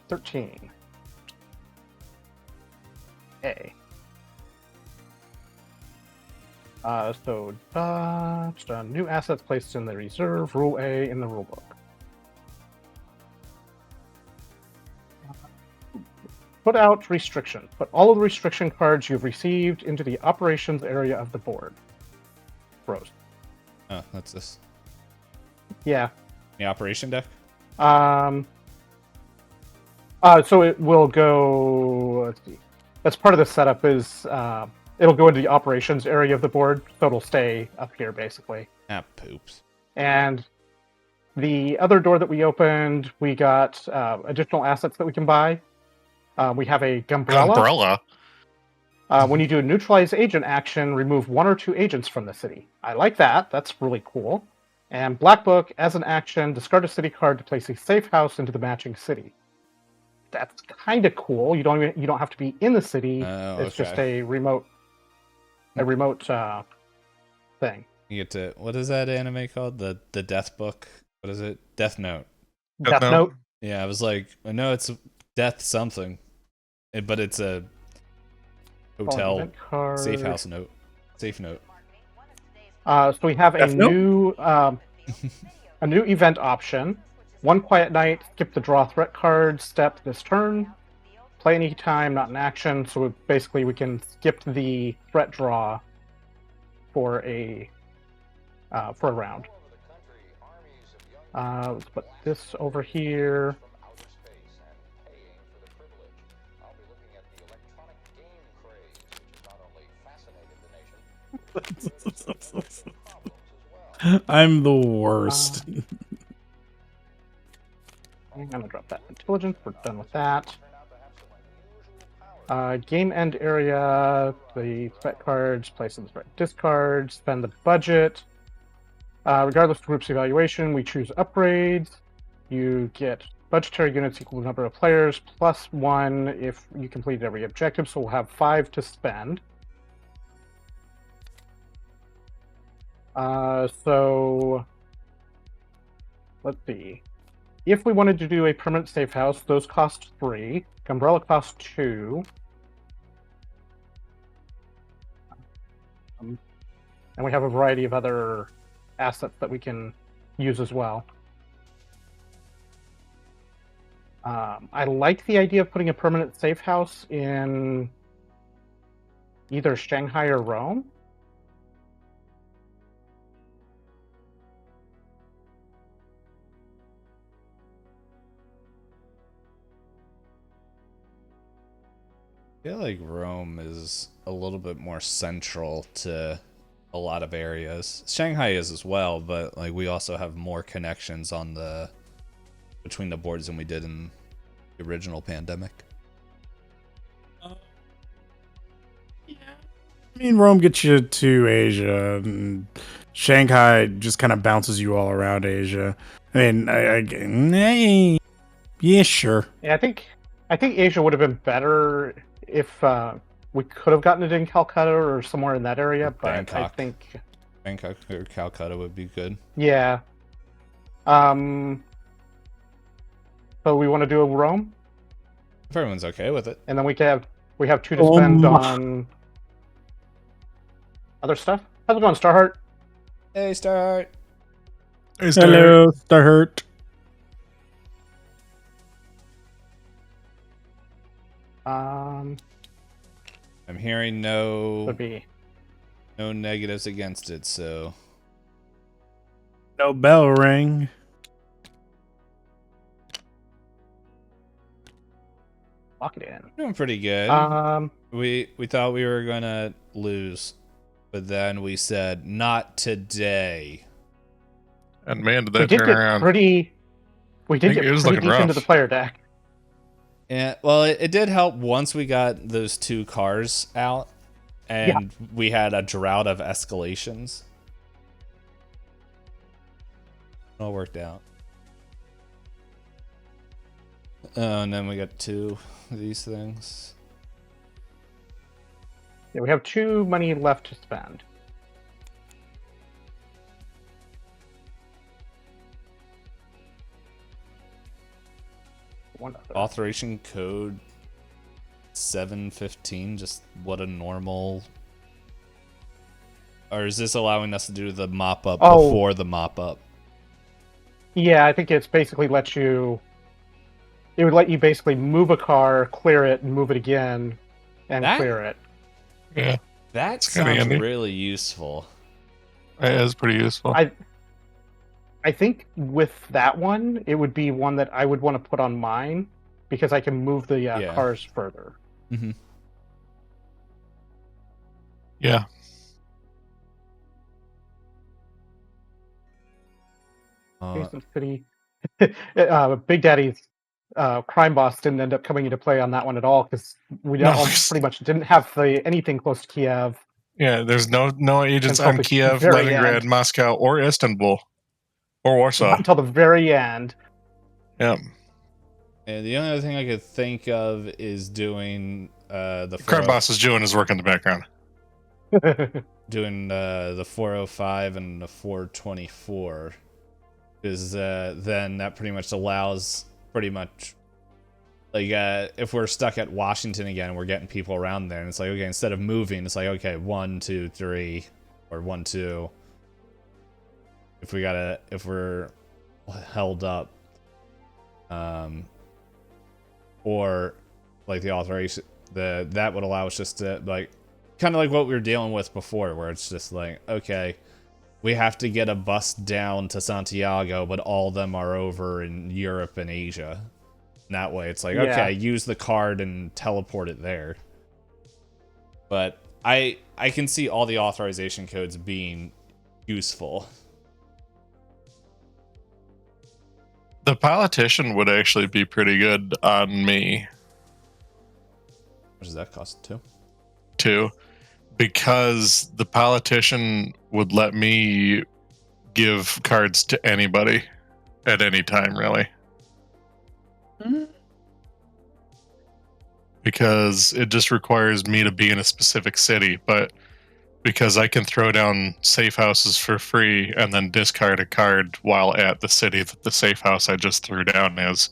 13. A. New assets placed in the reserve. Rule A in the rulebook. Put out restrictions. Put all of the restriction cards you've received into the operations area of the board. Gross. Oh, that's this. Yeah. The operation deck? So it will go. Let's see. That's part of the setup. Is it'll go into the operations area of the board, so it'll stay up here basically. Ah, poops. And the other door that we opened, we got additional assets that we can buy. We have a Gumbrella. Umbrella. When you do a neutralize agent action, remove one or two agents from the city. I like that. That's really cool. And Black Book, as an action, discard a city card to place a safe house into the matching city. That's kind of cool. You don't have to be in the city. Oh, It's just okay. a remote thing. You get to, what is that anime called? The Death Book? What is it? Death Note. Death Note. Yeah, I was like, I know it's Death something, but it's a hotel Event card. safe house note. Safe note. So we have a Death Note? new a new event option. One quiet night, skip the draw threat card step this turn. Play any time, not an action. So basically we can skip the threat draw for a round. Let's put this over here. I'm the worst. I'm gonna drop that intelligence. We're done with that. Game end area, the threat cards, place in the threat discard, spend the budget. Regardless of group's evaluation, we choose upgrades. You get budgetary units equal to the number of players, plus 1 if you completed every objective, so we'll have 5 to spend. So, let's see. If we wanted to do a permanent safe house, those cost 3. Umbrella costs 2. And we have a variety of other assets that we can use as well. I like the idea of putting a permanent safe house in either Shanghai or Rome. I feel like Rome is a little bit more central to a lot of areas. Shanghai is as well, but like we also have more connections on the between the boards than we did in the original pandemic. I mean, Rome gets you to Asia, and Shanghai just kind of bounces you all around Asia. I mean, yeah, sure. Yeah, I think Asia would have been better if we could have gotten it in Calcutta or somewhere in that area, but Bangkok. I think Bangkok or Calcutta would be good. yeah. So we want to do a Rome, If everyone's okay with it. and then we have 2 to spend on other stuff. How's it going, Starheart? Hey, start. Hello, Starhurt. Um, I'm hearing no would be negatives against it, so No bell ring. lock it in. doing pretty good. We thought we were gonna lose, but then we said not today. And man, did We that did turn get around. pretty. We did It get was pretty looking deep into rough. the player deck. Yeah, well, it did help once we got those 2 cars out, and we had a drought of escalations. It all worked out. Oh, and then we got 2 of these things. Yeah, we have 2 money left to spend. One other. Authorization code 715, just what a normal... Or is this allowing us to do the mop-up before the mop-up? Yeah, I think it's basically let you. It would let you basically move a car, clear it, and move it again, and clear it. Yeah, That kinda sounds handy. really useful. it is pretty useful. I think with that one, it would be one that I would want to put on mine because I can move the cars further. Mm-hmm. Yeah. Jason City. Big Daddy's crime boss didn't end up coming into play on that one at all because we pretty much didn't have anything close to Kiev. Yeah, there's no agents Until on the Kiev, very Leningrad, end. Moscow, or Istanbul, or Warsaw. Not until the very end. Yeah. And the only other thing I could think of is doing the Crime boss is doing his work in the background. doing the 405 and the 424, because then that pretty much allows like if we're stuck at Washington again, we're getting people around there, and it's like, okay, instead of moving, it's like, okay, 1 2 3 or 1 2. If we're held up, or like the authorization, that would allow us just to like kind of like what we were dealing with before, where it's just like, okay, we have to get a bus down to Santiago, but all of them are over in Europe and Asia. And that way, it's like, okay, use the card and teleport it there. But I can see all the authorization codes being useful. The politician would actually be pretty good on me What does that cost too? too, because the politician would let me give cards to anybody at any time, really. Because it just requires me to be in a specific city, but because I can throw down safe houses for free and then discard a card while at the city that the safe house I just threw down is,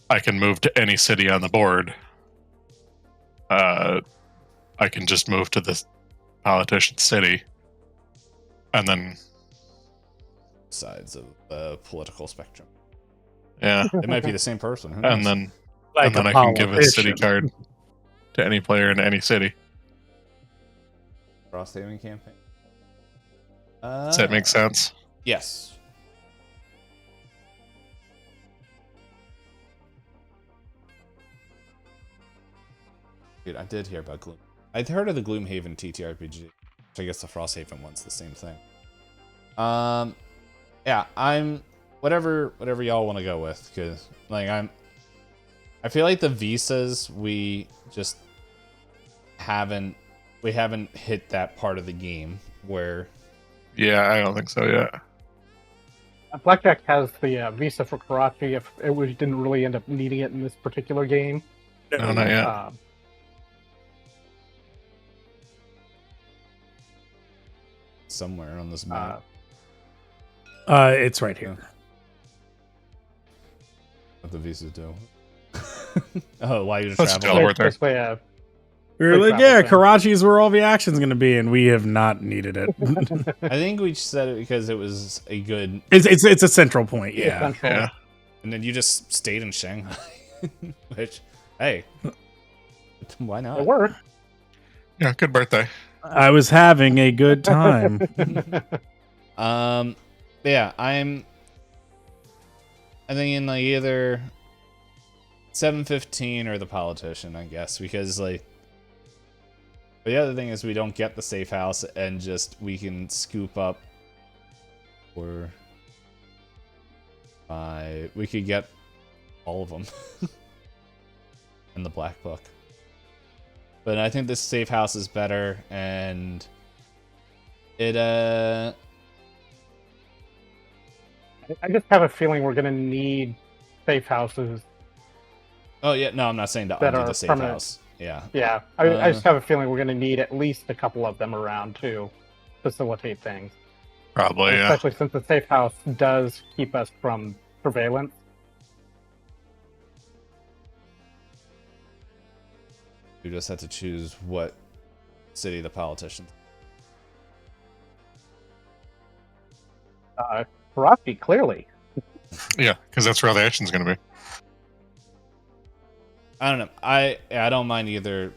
I can move to any city on the board. I can just move to the politician city, and then Sides of the political spectrum. yeah, It might be the same person. Who knows? and then Like and then a I can give a city politician. card to any player in any city. Cross-saving campaign. Does that make sense? Yes. Dude, I did hear about Gloom. I'd heard of the Gloomhaven TTRPG. Which I guess the Frosthaven one's the same thing. Yeah, I'm whatever y'all want to go with, because like I feel like the visas we just haven't hit that part of the game where Yeah, I don't think so yet. Blackjack has the visa for Karachi if we didn't really end up needing it in this particular game. No, not yet. somewhere on this map. It's right here. What the visas do? Oh, why you Let's travel? teleport there. Basically, a We were Quick like, travel yeah, thing. Karachi is where all the action's going to be, and we have not needed it. I think we said it because it was a good, it's a central point, it's yeah. central. Yeah. and then you just stayed in Shanghai, which, hey, why It not? worked. Yeah, good birthday. I was having a good time. Yeah, I'm thinking like either 715 or the politician, I guess, because like. But the other thing is we don't get the safe house and just we can scoop up or we could get all of them in the black book. But I think this safe house is better, and it I just have a feeling we're going to need safe houses. oh yeah, no, I'm not saying to That undo are the safe permanent. house. Yeah. Yeah, I just have a feeling we're going to need at least a couple of them around to facilitate things. Probably, yeah. Especially since the safe house does keep us from surveillance. You just have to choose what city the politician. Karachi, clearly. Yeah, because that's where all the action's going to be. I don't know. I don't mind either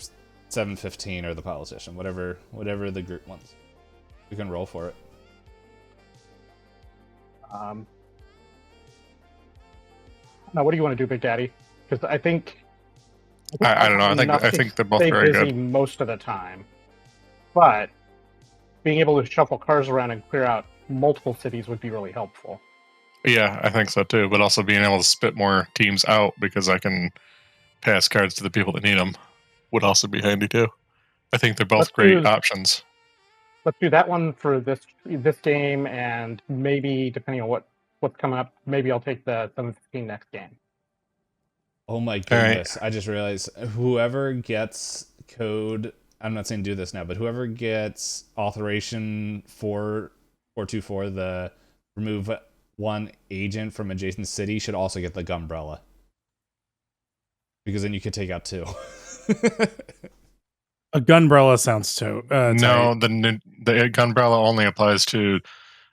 715 or the politician. Whatever the group wants. We can roll for it. Now, what do you want to do, Big Daddy? Because I think I don't know. enough I to think they're both stay very busy good. most of the time, but being able to shuffle cars around and clear out multiple cities would be really helpful. Yeah, I think so too. But also being able to spit more teams out because I can pass cards to the people that need them would also be handy too. I think they're both Let's great do- options. Let's do that one for this game, and maybe depending on what's coming up, maybe I'll take the 715 next game. Oh my right. goodness. I just realized whoever gets code, I'm not saying do this now, but whoever gets authorization 424, the remove one agent from adjacent city, should also get the Gumbrella. Because then you could take out two. A gunbrella sounds too. No, the Gunbrella only applies to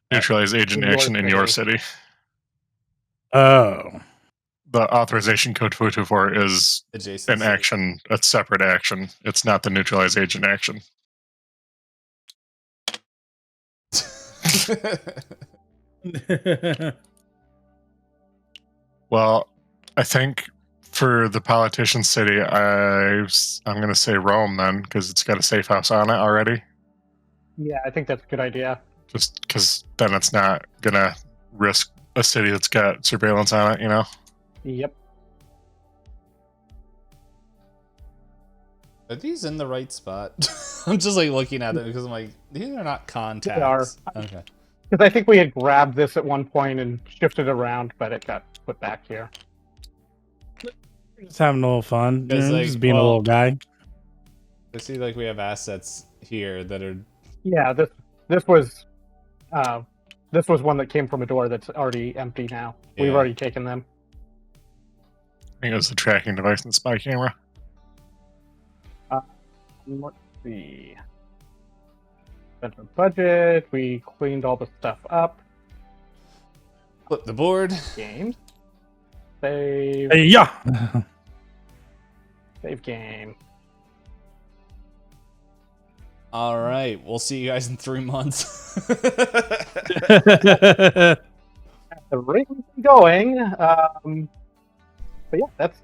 neutralize agent in your action in your city. Oh. The authorization code 424 is Adjacent an city. action, a separate action. It's not the neutralize agent action. Well, I think For the politician city, I'm going to say Rome then, because it's got a safe house on it already. Yeah, I think that's a good idea. Just because then it's not going to risk a city that's got surveillance on it, you know? Yep. Are these in the right spot? I'm just like looking at them because I'm like, these are not contacts. They are. Okay. Because I think we had grabbed this at one point and shifted around, but it got put back here. Just having a little fun. Because, like, just being a well- little guy. I see like we have assets here that are Yeah, this was one that came from a door that's already empty now. We've Yeah. already taken them. I think it was the tracking device and the spy camera. Let's see. Spent our budget. We cleaned all the stuff up. flip the board. Games. Save. Hey, yeah. Save game. All right, we'll see you guys in 3 months. The rate we've been going. But yeah, that's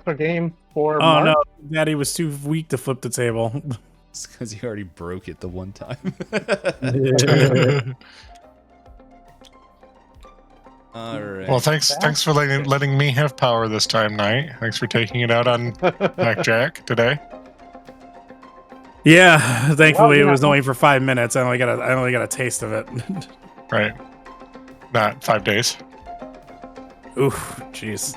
our game for Oh March. no, Daddy was too weak to flip the table. It's because you already broke it the one time. All right. Well, thanks for letting me have power this time, Knight. Thanks for taking it out on Blackjack today. Yeah, thankfully Well, it was yeah. only for 5 minutes. I only got a taste of it. Right. Not 5 days. Oof, jeez.